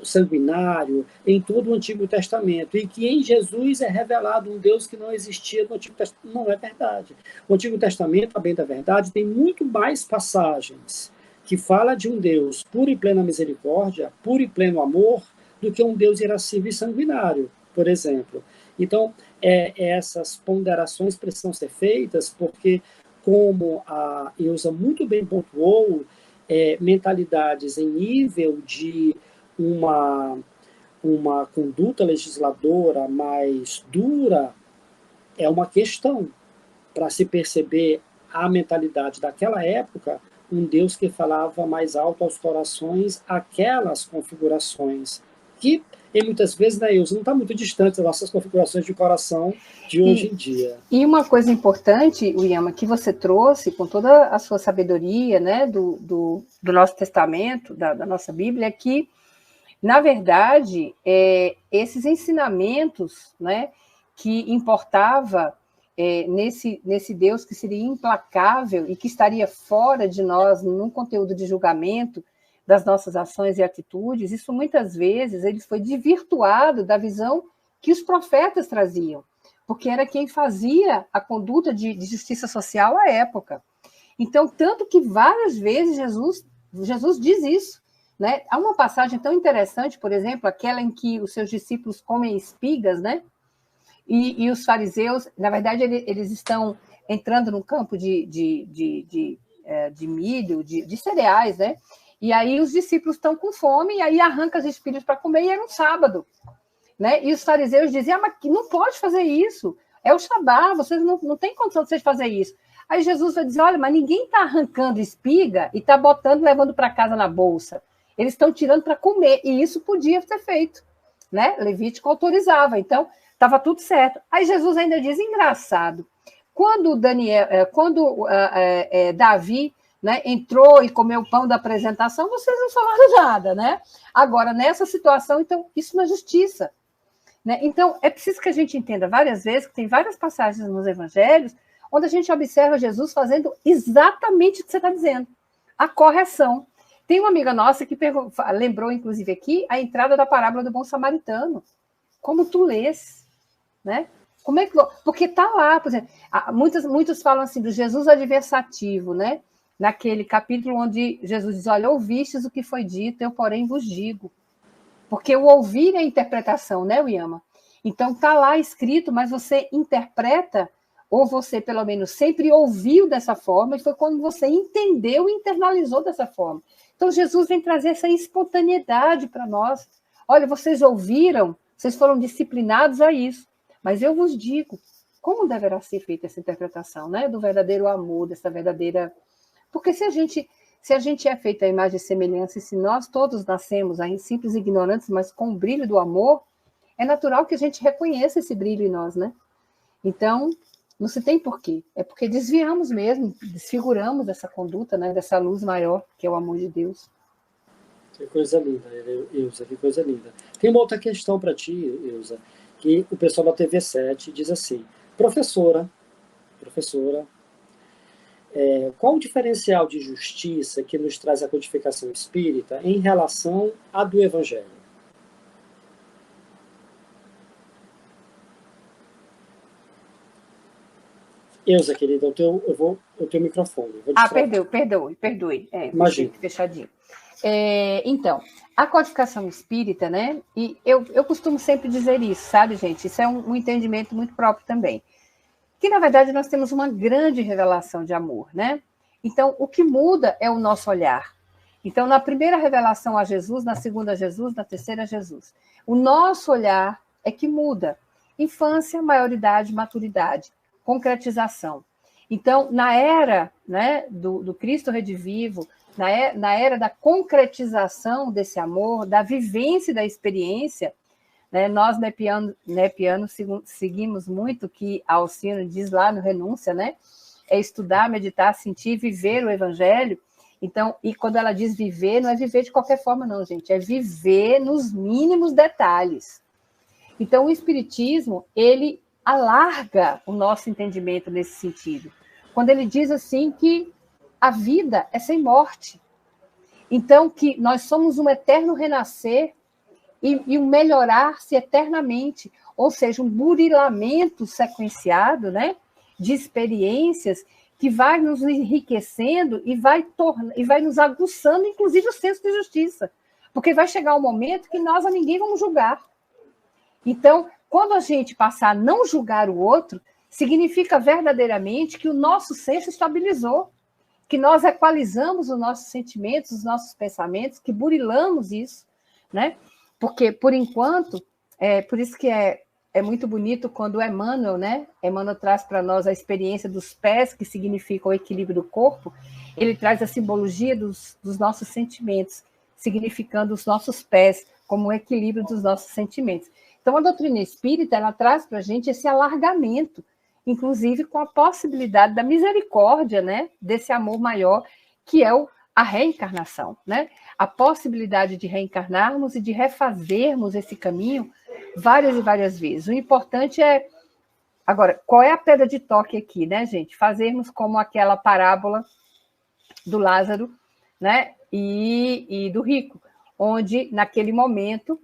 sanguinário, em todo o Antigo Testamento, e que em Jesus é revelado um Deus que não existia no Antigo Testamento. Não é verdade. O Antigo Testamento, a bem da verdade, tem muito mais passagens que fala de um Deus puro e plena misericórdia, puro e pleno amor, do que um Deus irascível e sanguinário, por exemplo. Então, essas ponderações precisam ser feitas porque, como a Ilza muito bem pontuou, mentalidades em nível de uma conduta legisladora mais dura é uma questão para se perceber a mentalidade daquela época, um Deus que falava mais alto aos corações, aquelas configurações, que e muitas vezes, né, Ilza, não está muito distante das nossas configurações de coração de hoje em dia. E uma coisa importante, Uyama, que você trouxe com toda a sua sabedoria, né, do nosso testamento, da nossa Bíblia, é que, na verdade, esses ensinamentos, né, que importava nesse Deus que seria implacável e que estaria fora de nós num conteúdo de julgamento das nossas ações e atitudes, isso muitas vezes ele foi desvirtuado da visão que os profetas traziam, porque era quem fazia a conduta de justiça social à época. Então, tanto que várias vezes Jesus diz isso. Né? Há uma passagem tão interessante, por exemplo, aquela em que os seus discípulos comem espigas, né? E os fariseus, na verdade, eles estão entrando no campo de milho, de cereais, né? E aí os discípulos estão com fome, e aí arranca as espigas para comer, e era um sábado. Né? E os fariseus diziam, mas não pode fazer isso, é o Shabá, vocês não têm condição de vocês fazer isso. Aí Jesus vai dizer, olha, mas ninguém está arrancando espiga e está botando, levando para casa na bolsa. Eles estão tirando para comer, e isso podia ser feito. Né? Levítico autorizava, então estava tudo certo. Aí Jesus ainda diz, engraçado, quando Davi, né, entrou e comeu o pão da apresentação, vocês não falaram nada, né? Agora, nessa situação, então, isso não é justiça. Né? Então, é preciso que a gente entenda várias vezes, que tem várias passagens nos evangelhos, onde a gente observa Jesus fazendo exatamente o que você está dizendo, a correção. Tem uma amiga nossa que lembrou, inclusive, aqui, a entrada da parábola do bom samaritano. Como tu lês, né? Como é que... Porque está lá, por exemplo, muitos falam assim do Jesus adversativo, né? Naquele capítulo onde Jesus diz, olha, ouvistes o que foi dito, eu, porém, vos digo. Porque o ouvir é a interpretação, né, Uyama? Então, está lá escrito, mas você interpreta, ou você, pelo menos, sempre ouviu dessa forma, e foi quando você entendeu e internalizou dessa forma. Então, Jesus vem trazer essa espontaneidade para nós. Olha, vocês ouviram, vocês foram disciplinados a isso, mas eu vos digo, como deverá ser feita essa interpretação, né? Do verdadeiro amor, dessa verdadeira... Porque se a gente é feito à imagem e semelhança, e se nós todos nascemos aí simples e ignorantes, mas com o brilho do amor, é natural que a gente reconheça esse brilho em nós, né? Então, não se tem porquê. É porque desviamos mesmo, desfiguramos essa conduta, né? Dessa luz maior, que é o amor de Deus. Que coisa linda, Ilza, que coisa linda. Tem uma outra questão para ti, Ilza, que o pessoal da TV7 diz assim, professora, professora. Qual o diferencial de justiça que nos traz a codificação espírita em relação à do Evangelho? Eusa, querida, o teu microfone. Perdoe. Imagina. Fechadinho. Então, a codificação espírita, né? E eu costumo sempre dizer isso, sabe, gente? Isso é um entendimento muito próprio também. Que, na verdade, nós temos uma grande revelação de amor, né? Então, o que muda é o nosso olhar. Então, na primeira revelação a Jesus, na segunda a Jesus, na terceira a Jesus. O nosso olhar é que muda. Infância, maioridade, maturidade, concretização. Então, na era, né, do Cristo redivivo, na era da concretização desse amor, da vivência e da experiência, né, nós, nepiano, seguimos muito que Alcino diz lá no Renúncia, né? É estudar, meditar, sentir, viver o Evangelho. Então, e quando ela diz viver, não é viver de qualquer forma, não, gente. É viver nos mínimos detalhes. Então, o Espiritismo, ele alarga o nosso entendimento nesse sentido. Quando ele diz assim que a vida é sem morte. Então, que nós somos um eterno renascer e um melhorar-se eternamente. Ou seja, um burilamento sequenciado, né, de experiências que vai nos enriquecendo e vai nos aguçando, inclusive, o senso de justiça. Porque vai chegar um momento que nós a ninguém vamos julgar. Então, quando a gente passar a não julgar o outro, significa verdadeiramente que o nosso senso estabilizou, que nós equalizamos os nossos sentimentos, os nossos pensamentos, que burilamos isso, né? Porque, por enquanto, por isso que é muito bonito quando Emmanuel, né? Emmanuel traz para nós a experiência dos pés, que significa o equilíbrio do corpo, ele traz a simbologia dos nossos sentimentos, significando os nossos pés como o equilíbrio dos nossos sentimentos. Então, a doutrina espírita, ela traz para a gente esse alargamento, inclusive com a possibilidade da misericórdia, né? Desse amor maior, que é a reencarnação, né? A possibilidade de reencarnarmos e de refazermos esse caminho várias e várias vezes. O importante é... Agora, qual é a pedra de toque aqui, né, gente? Fazermos como aquela parábola do Lázaro, né? E do rico, onde, naquele momento,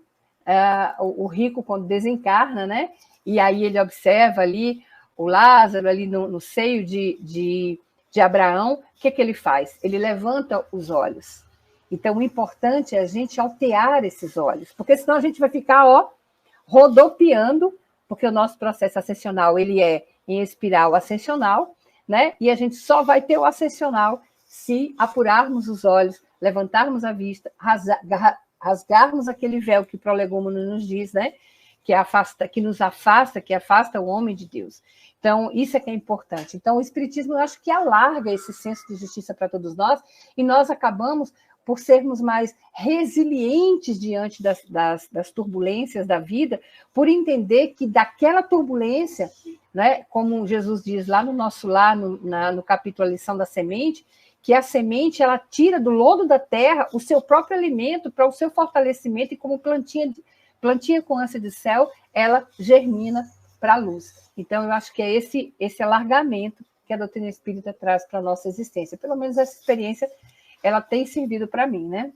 o rico, quando desencarna, né? E aí ele observa ali o Lázaro, ali no seio de Abraão, o que ele faz? Ele levanta os olhos. Então, o importante é a gente altear esses olhos, porque senão a gente vai ficar, rodopiando, porque o nosso processo ascensional, ele é em espiral ascensional, né? E a gente só vai ter o ascensional se apurarmos os olhos, levantarmos a vista, rasgarmos aquele véu que o Prolegômeno nos diz, né? Que nos afasta, que afasta o homem de Deus. Então, isso é que é importante. Então, o Espiritismo, eu acho que alarga esse senso de justiça para todos nós, e nós acabamos por sermos mais resilientes diante das turbulências da vida, por entender que daquela turbulência, né, como Jesus diz lá no nosso lar, no capítulo A Lição da Semente, que a semente, ela tira do lodo da terra o seu próprio alimento para o seu fortalecimento, e como plantinha com ânsia de céu, ela germina para a luz. Então, eu acho que é esse alargamento que a doutrina espírita traz para a nossa existência. Pelo menos essa experiência, ela tem servido para mim, né?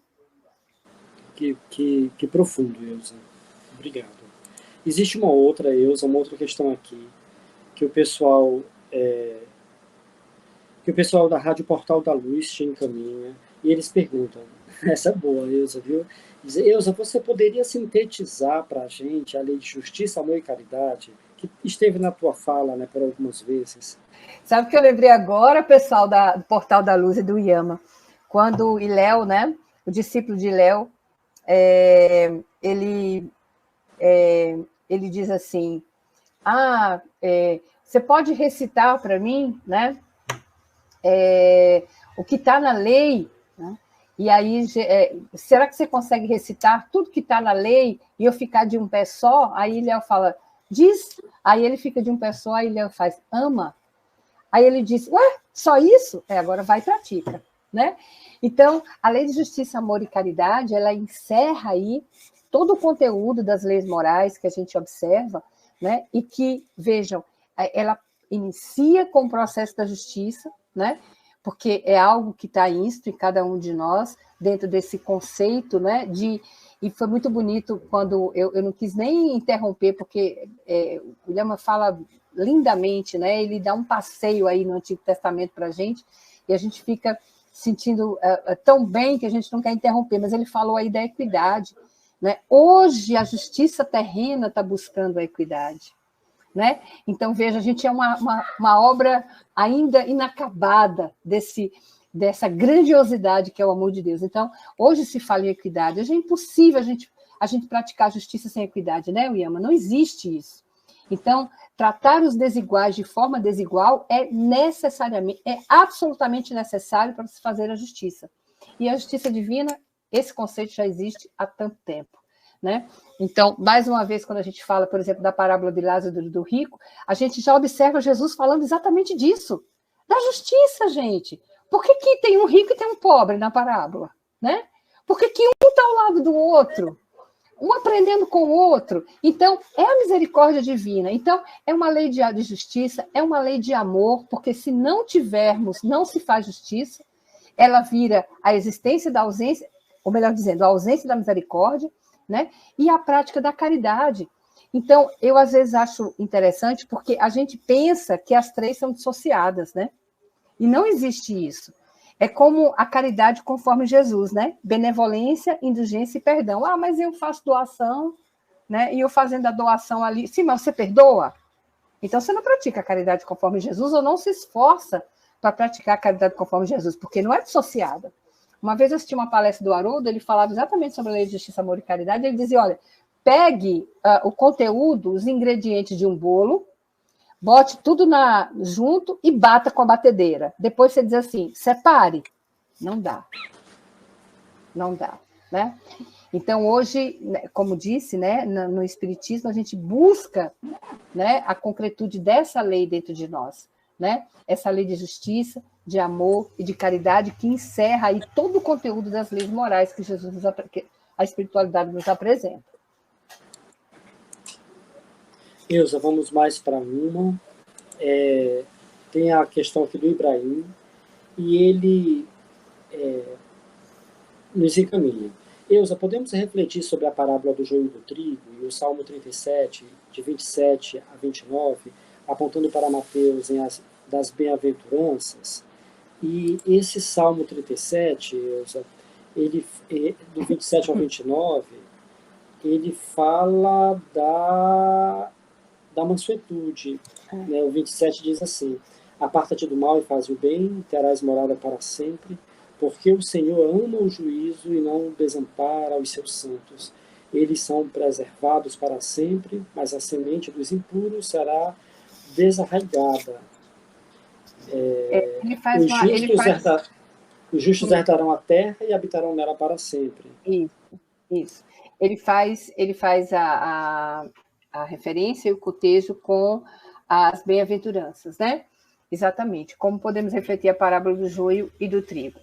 Que profundo, Eusa. Obrigado. Existe uma outra, Eusa, uma outra questão aqui, que o pessoal da Rádio Portal da Luz te encaminha, e eles perguntam, essa é boa, Eusa, viu? Diz, Eusa, você poderia sintetizar para a gente a lei de justiça, amor e caridade, que esteve na tua fala, né, por algumas vezes? Sabe o que eu lembrei agora, pessoal do Portal da Luz e do IAMA? Quando o Iléu, né, o discípulo de Iléu, ele diz assim, você pode recitar para mim, né, o que está na lei, né? E aí, será que você consegue recitar tudo que está na lei e eu ficar de um pé só? Aí Iléu fala, diz. Aí ele fica de um pé só, aí Iléu faz, ama. Aí ele diz, ué, só isso? Agora vai e pratica, né? Então, a lei de justiça, amor e caridade, ela encerra aí todo o conteúdo das leis morais que a gente observa, né? E que, vejam, inicia com o processo da justiça, né? Porque é algo que está insto em cada um de nós, dentro desse conceito, né? E foi muito bonito quando eu não quis nem interromper, porque o Lhama fala lindamente, né? Ele dá um passeio aí no Antigo Testamento para a gente, e a gente fica sentindo tão bem que a gente não quer interromper, mas ele falou aí da equidade, né? Hoje a justiça terrena está buscando a equidade, né? Então, veja, a gente é uma obra ainda inacabada dessa grandiosidade que é o amor de Deus. Então, hoje se fala em equidade. Hoje é impossível a gente praticar justiça sem equidade, né, Uyama? Não existe isso. Então, tratar os desiguais de forma desigual é absolutamente necessário para se fazer a justiça. E a justiça divina, esse conceito já existe há tanto tempo, né? Então, mais uma vez, quando a gente fala, por exemplo, da parábola de Lázaro e do rico, a gente já observa Jesus falando exatamente disso, da justiça, gente. Por que tem um rico e tem um pobre na parábola, né? Por que um está ao lado do outro? Um aprendendo com o outro. Então, é a misericórdia divina. Então, é uma lei de justiça, é uma lei de amor, porque se não tivermos, não se faz justiça, ela vira a existência da ausência, ou melhor dizendo, a ausência da misericórdia, né? E a prática da caridade. Então, eu às vezes acho interessante, porque a gente pensa que as três são dissociadas, né? E não existe isso. É como a caridade conforme Jesus, né? Benevolência, indulgência e perdão. Ah, mas eu faço doação, né? E eu fazendo a doação ali. Sim, mas você perdoa? Então você não pratica a caridade conforme Jesus ou não se esforça para praticar a caridade conforme Jesus, porque não é dissociada. Uma vez eu assisti uma palestra do Haroldo, ele falava exatamente sobre a lei de justiça, amor e caridade. Ele dizia: olha, pegue o conteúdo, os ingredientes de um bolo, bote tudo junto e bata com a batedeira. Depois você diz assim, separe. Não dá. Não dá, né? Então, hoje, como disse, né, no Espiritismo, a gente busca, né, a concretude dessa lei dentro de nós, né? Essa lei de justiça, de amor e de caridade que encerra aí todo o conteúdo das leis morais que que a espiritualidade nos apresenta. Ilza, vamos mais para uma. Tem a questão aqui do Ibrahim, e ele nos encaminha. Ilza, podemos refletir sobre a parábola do joio e do trigo e o Salmo 37, de 27 a 29, apontando para Mateus das bem-aventuranças? E esse Salmo 37, Ilza, do 27 ao 29, ele fala da mansuetude. Né? O 27 diz assim: aparta-te do mal e faz o bem, terás morada para sempre, porque o Senhor ama o juízo e não desampara os seus santos. Eles são preservados para sempre, mas a semente dos impuros será desarraigada. Os justos herdarão a terra e habitarão nela para sempre. Isso. Ele faz a referência e o cotejo com as bem-aventuranças, né? Exatamente. Como podemos refletir a parábola do joio e do trigo?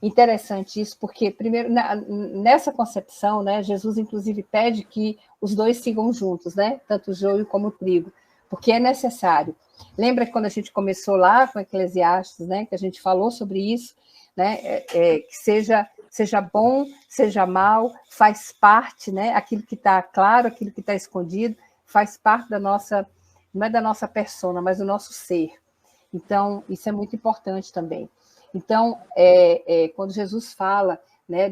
Interessante isso, porque, primeiro, nessa concepção, né, Jesus, inclusive, pede que os dois sigam juntos, né? Tanto o joio como o trigo, porque é necessário. Lembra que quando a gente começou lá com Eclesiastes, né, que a gente falou sobre isso, né, que seja bom, seja mal, faz parte, né, aquilo que está claro, aquilo que está escondido, faz parte da nossa, não é da nossa persona, mas do nosso ser. Então, isso é muito importante também. Então, quando Jesus fala, né,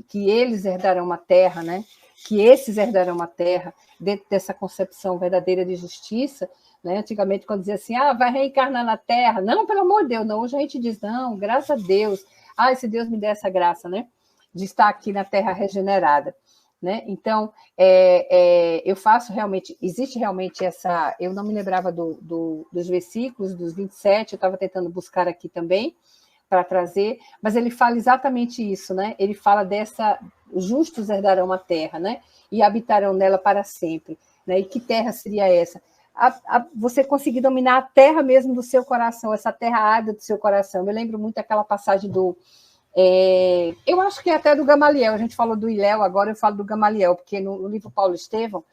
que eles herdarão uma terra, né, que esses herdarão uma terra, dentro dessa concepção verdadeira de justiça, né, antigamente, quando dizia assim, vai reencarnar na terra, não, pelo amor de Deus, não, hoje a gente diz, não, graças a Deus, se Deus me der essa graça, né, de estar aqui na terra regenerada. Né? Então, eu faço realmente, existe realmente essa, eu não me lembrava dos versículos, dos 27, eu estava tentando buscar aqui também, para trazer, mas ele fala exatamente isso, né? Ele fala os justos herdarão a terra, né? E habitarão nela para sempre, né? E que terra seria essa? Você conseguir dominar a terra mesmo do seu coração, essa terra árida do seu coração. Eu lembro muito aquela passagem eu acho que é até do Gamaliel, a gente falou do Iléu, agora eu falo do Gamaliel, porque no livro Paulo Estevão,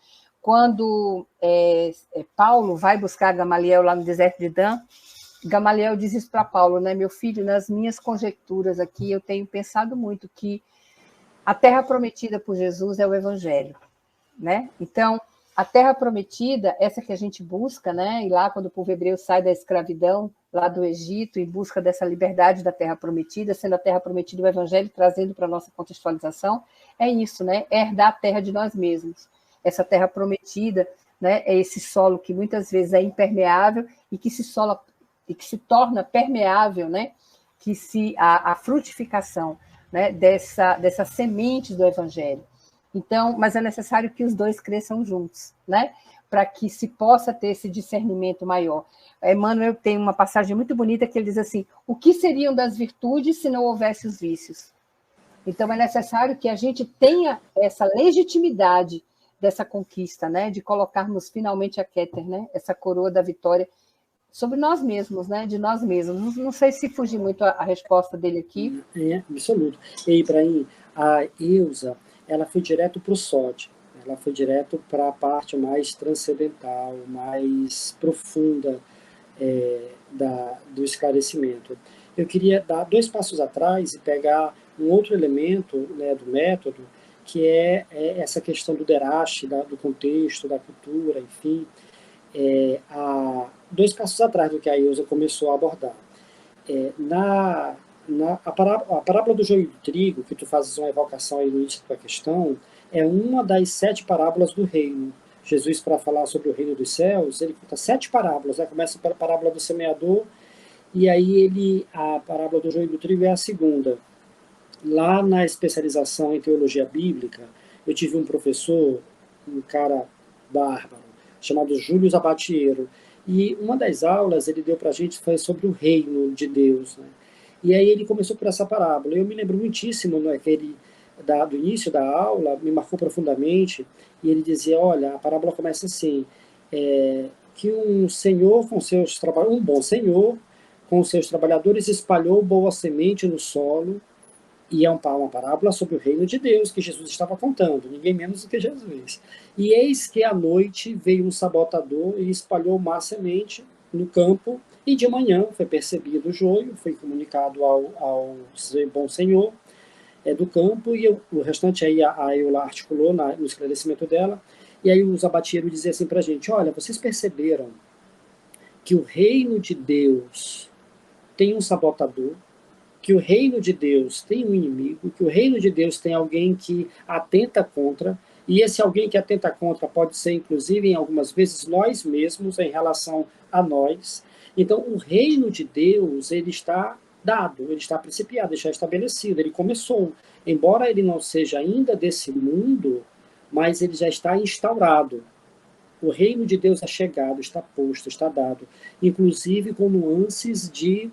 quando Paulo vai buscar Gamaliel lá no deserto de Dan, Gamaliel diz isso para Paulo, né? Meu filho, nas minhas conjecturas aqui, eu tenho pensado muito que a terra prometida por Jesus é o Evangelho, né? Então, a terra prometida, essa que a gente busca, né? E lá quando o povo hebreu sai da escravidão, lá do Egito, em busca dessa liberdade da terra prometida, sendo a terra prometida o Evangelho, trazendo para a nossa contextualização, é isso, né? É herdar a terra de nós mesmos. Essa terra prometida, né? É esse solo que muitas vezes é impermeável e que se torna permeável, né? Que a frutificação, né? dessa semente do Evangelho. Então, mas é necessário que os dois cresçam juntos, né? Para que se possa ter esse discernimento maior. Emmanuel tem uma passagem muito bonita que ele diz assim: o que seriam das virtudes se não houvesse os vícios? Então, é necessário que a gente tenha essa legitimidade dessa conquista, né? De colocarmos finalmente a Keter, né? Essa coroa da vitória sobre nós mesmos, né? De nós mesmos. Não sei se fugir muito a resposta dele aqui. É, absoluto. E, Ibrahim, a Eusa, ela foi direto para o SOD. Ela foi direto para a parte mais transcendental, mais profunda do esclarecimento. Eu queria dar 2 passos atrás e pegar um outro elemento, né, do método, que é essa questão do Derache, do contexto, da cultura, enfim, 2 passos atrás do que a Eusa começou a abordar. A parábola do joio e do trigo, que tu fazes uma evocação aí no início da questão, é uma das 7 parábolas do reino. Jesus, para falar sobre o reino dos céus, ele conta 7 parábolas, né? Começa pela parábola do semeador, e aí a parábola do joio e do trigo é a segunda. Lá na especialização em teologia bíblica, eu tive um professor, um cara bárbaro, chamado Júlio Zabatiero, e uma das aulas ele deu para a gente foi sobre o reino de Deus, né? E aí ele começou por essa parábola. Eu me lembro muitíssimo, né, que ele, do início da aula, me marcou profundamente, e ele dizia, olha, a parábola começa assim, que um senhor com seus trabalhadores, um bom senhor com seus trabalhadores espalhou boa semente no solo, e é uma parábola sobre o reino de Deus que Jesus estava contando, ninguém menos do que Jesus. E eis que à noite veio um sabotador e espalhou má semente no campo, e de manhã foi percebido o joio, foi comunicado ao bom senhor do campo, e o restante aí a Eula articulou no esclarecimento dela, e aí o Zabatiero dizia assim para a gente, olha, vocês perceberam que o reino de Deus tem um sabotador, que o reino de Deus tem um inimigo, que o reino de Deus tem alguém que atenta contra, e esse alguém que atenta contra pode ser, inclusive, em algumas vezes, nós mesmos, em relação a nós. Então, o reino de Deus, ele está dado, ele está principiado, ele está estabelecido, ele começou. Embora ele não seja ainda desse mundo, mas ele já está instaurado. O reino de Deus é chegado, está posto, está dado, inclusive com nuances de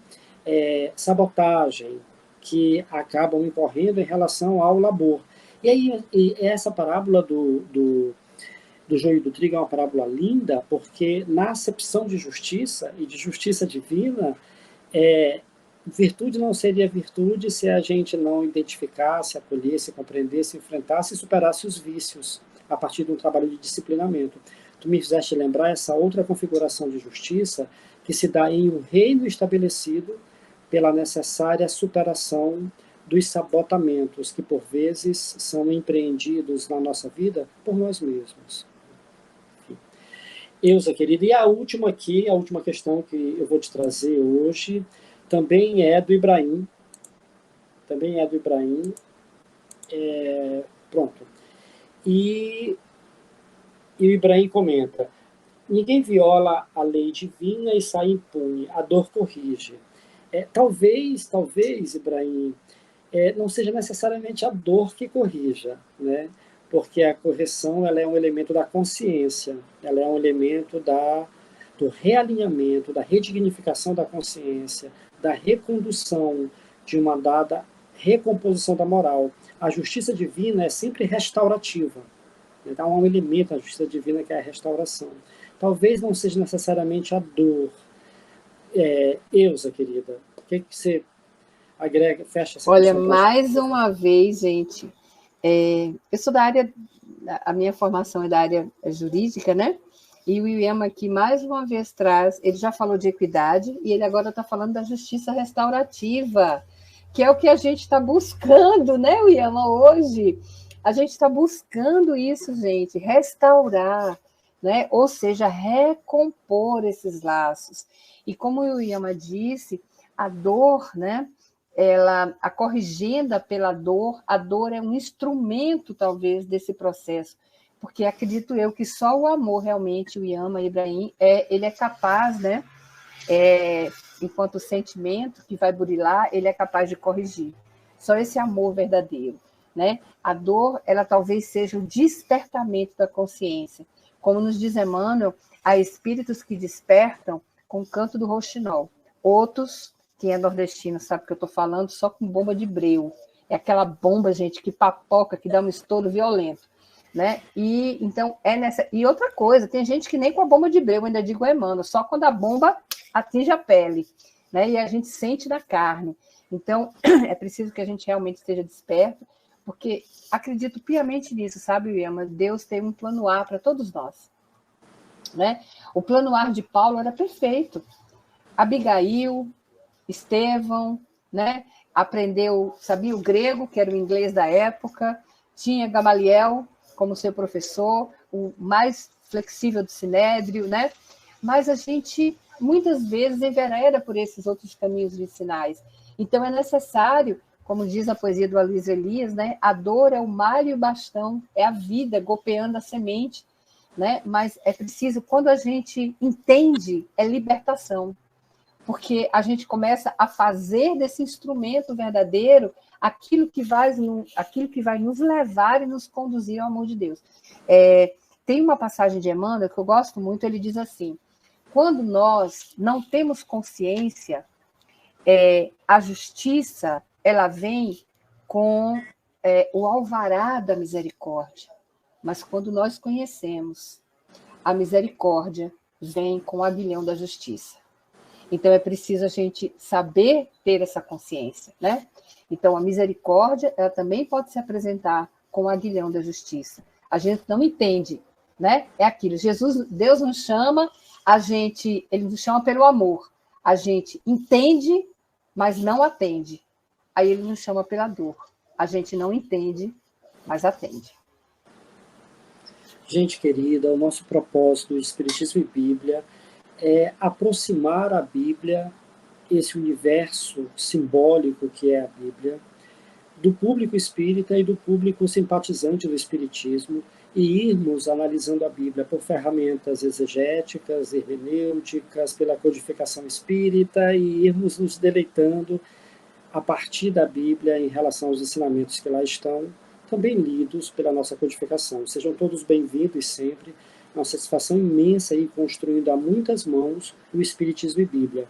sabotagem, que acabam incorrendo em relação ao labor. E aí, essa parábola do joio e do trigo é uma parábola linda, porque na acepção de justiça e de justiça divina, virtude não seria virtude se a gente não identificasse, acolhesse, compreendesse, enfrentasse e superasse os vícios a partir de um trabalho de disciplinamento. Tu me fizeste lembrar essa outra configuração de justiça que se dá em um reino estabelecido pela necessária superação dos sabotamentos que, por vezes, são empreendidos na nossa vida por nós mesmos. Enfim. Eusa, querida, e a última questão que eu vou te trazer hoje, também é do Ibrahim. Pronto. E o Ibrahim comenta, ninguém viola a lei divina e sai impune, a dor corrige. Talvez, Ibrahim, não seja necessariamente a dor que corrija, né? Porque a correção ela é um elemento da consciência, ela é um elemento do realinhamento, da redignificação da consciência, da recondução de uma dada recomposição da moral. A justiça divina é sempre restaurativa. Então, há um elemento na justiça divina que é a restauração. Talvez não seja necessariamente a dor. Eusa, querida, o que você agrega, fecha essa Olha, mais uma vez, gente, eu sou da área a minha formação é da área jurídica, né? E o Iema aqui, mais uma vez, traz, ele já falou de equidade, e ele agora está falando da justiça restaurativa, que é o que a gente está buscando, né, Iema, hoje? A gente está buscando isso, gente, restaurar, né? Ou seja, recompor esses laços. E como o Iema disse, a dor, né? A corrigenda pela dor, a dor é um instrumento, talvez, desse processo, porque acredito eu que só o amor realmente, o Iama Ibrahim, ele é capaz, né? Enquanto sentimento que vai burilar, ele é capaz de corrigir. Só esse amor verdadeiro, né? A dor, ela talvez seja o despertamento da consciência. Como nos diz Emmanuel, há espíritos que despertam com o canto do rouxinol. Outros, quem é nordestino sabe o que eu estou falando, só com bomba de breu. É aquela bomba, gente, que papoca, que dá um estouro violento, né? E então E outra coisa, tem gente que nem com a bomba de breu, eu ainda digo Emmanuel, só quando a bomba atinge a pele, né? E a gente sente na carne. Então, é preciso que a gente realmente esteja desperto, porque acredito piamente nisso, sabe, Iema? Deus tem um plano A para todos nós, né? O plano A de Paulo era perfeito. Abigail, Estevão, né? Aprendeu, sabia o grego, que era o inglês da época, tinha Gamaliel como seu professor, o mais flexível do Sinédrio, né? Mas a gente, muitas vezes, envereda por esses outros caminhos vicinais. Então, é necessário, como diz a poesia do Aloysio Elias, né? A dor é o malho e o bastão, é a vida golpeando a semente, né? Mas é preciso, quando a gente entende, é libertação, porque a gente começa a fazer desse instrumento verdadeiro aquilo que vai nos levar e nos conduzir ao amor de Deus. Tem uma passagem de Emmanuel que eu gosto muito, ele diz assim: quando nós não temos consciência, a justiça ela vem com o alvará da misericórdia, mas quando nós conhecemos, a misericórdia vem com o aguilhão da justiça. Então, é preciso a gente saber ter essa consciência, né? Então, a misericórdia, ela também pode se apresentar com o aguilhão da justiça. A gente não entende, né? É aquilo. Deus nos chama, ele nos chama pelo amor. A gente entende, mas não atende. Aí ele nos chama pela dor. A gente não entende, mas atende. Gente querida, o nosso propósito do Espiritismo e Bíblia é aproximar a Bíblia, esse universo simbólico que é a Bíblia, do público espírita e do público simpatizante do Espiritismo, e irmos analisando a Bíblia por ferramentas exegéticas, hermenêuticas, pela codificação espírita, e irmos nos deleitando a partir da Bíblia em relação aos ensinamentos que lá estão, também lidos pela nossa codificação. Sejam todos bem-vindos sempre. Uma satisfação imensa ir construindo a muitas mãos o Espiritismo e Bíblia.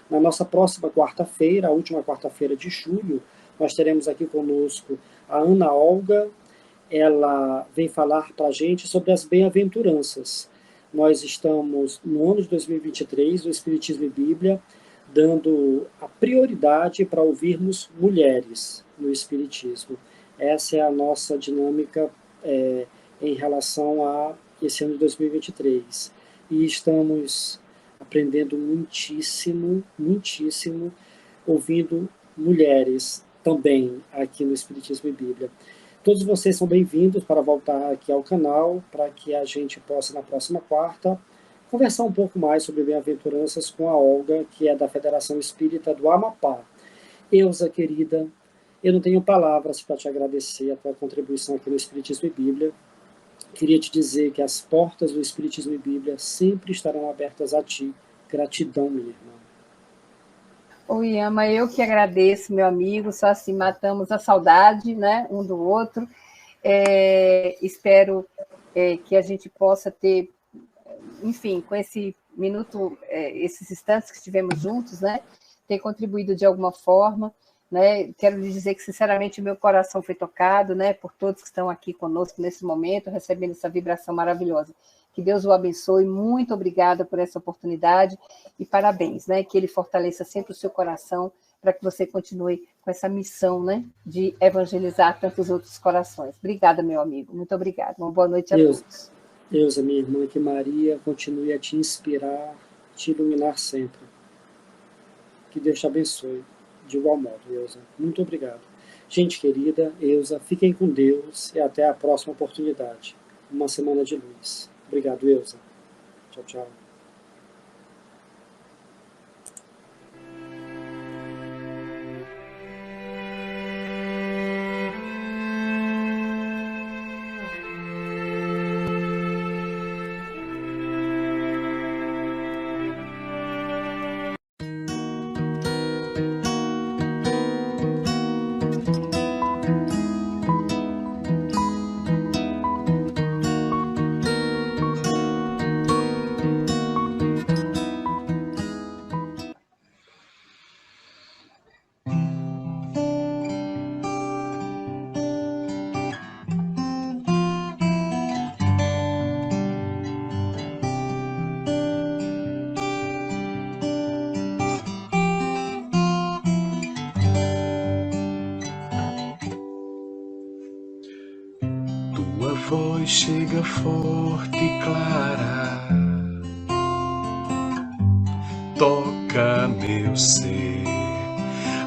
Na nossa próxima quarta-feira, a última quarta-feira de julho, nós teremos aqui conosco a Ana Olga. Ela vem falar para a gente sobre as bem-aventuranças. Nós estamos no ano de 2023, do Espiritismo e Bíblia, dando a prioridade para ouvirmos mulheres no Espiritismo. Essa é a nossa dinâmica em relação a esse ano de 2023. E estamos aprendendo muitíssimo, muitíssimo, ouvindo mulheres também aqui no Espiritismo e Bíblia. Todos vocês são bem-vindos para voltar aqui ao canal, para que a gente possa, na próxima quarta, conversar um pouco mais sobre bem-aventuranças com a Olga, que é da Federação Espírita do Amapá. Eusa, querida, eu não tenho palavras para te agradecer a tua contribuição aqui no Espiritismo e Bíblia. Queria te dizer que as portas do Espiritismo e Bíblia sempre estarão abertas a ti. Gratidão, minha irmã. Oi, Ama, eu que agradeço, meu amigo, só assim matamos a saudade, né, um do outro. Espero que a gente possa ter, enfim, com esse minuto, esses instantes que estivemos juntos, né, ter contribuído de alguma forma, né. Quero lhe dizer que, sinceramente, o meu coração foi tocado, né, por todos que estão aqui conosco nesse momento, recebendo essa vibração maravilhosa. Que Deus o abençoe, muito obrigada por essa oportunidade e parabéns, né? Que Ele fortaleça sempre o seu coração para que você continue com essa missão, né, de evangelizar tantos outros corações. Obrigada, meu amigo. Muito obrigada. Uma boa noite a todos. Eusa, minha irmã, que Maria continue a te inspirar, te iluminar sempre. Que Deus te abençoe. De igual modo, Eusa. Muito obrigado. Gente querida, Eusa, fiquem com Deus e até a próxima oportunidade. Uma semana de luz. Obrigado, Eusa. Tchau, tchau. Tua voz chega forte e clara, toca meu ser,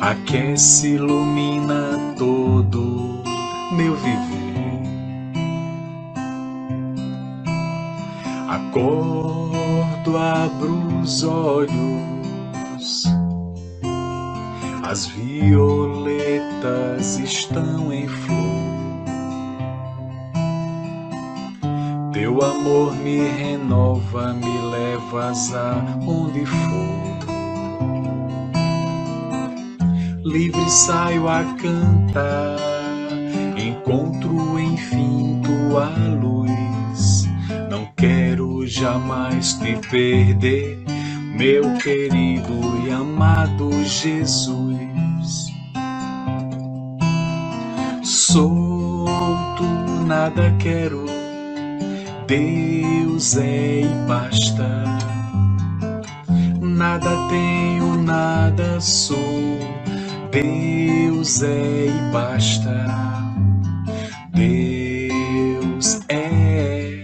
aquece, ilumina todo meu viver. Acordo, abro os olhos, as violetas estão em flor. Teu amor me renova, me levas aonde for. Livre saio a cantar, encontro enfim tua luz. Não quero jamais te perder, meu querido e amado Jesus. Solto, nada quero, Deus é e basta. Nada tenho, nada sou, Deus é e basta. Deus é,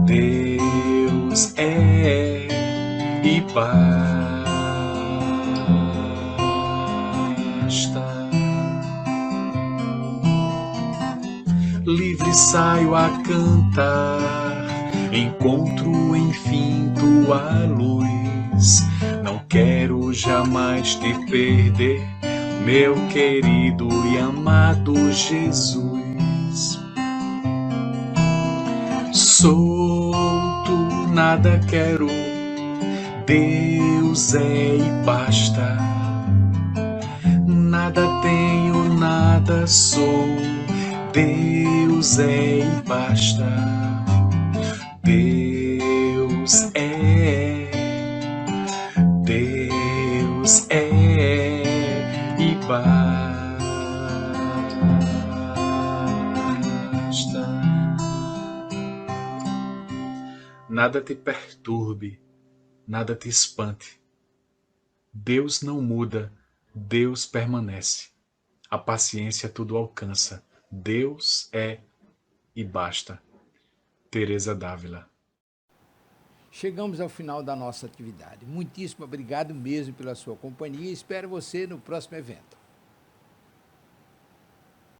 Deus é e basta. Livre saio a cantar, encontro enfim tua luz. Não quero jamais te perder, meu querido e amado Jesus. Solto, nada quero, Deus é e basta. Nada tenho, nada sou, Deus é e basta. Deus é, Deus é e basta. Nada te perturbe, nada te espante. Deus não muda, Deus permanece. A paciência tudo alcança. Deus é e basta. Teresa d'Ávila. Chegamos ao final da nossa atividade. Muitíssimo obrigado mesmo pela sua companhia e espero você no próximo evento.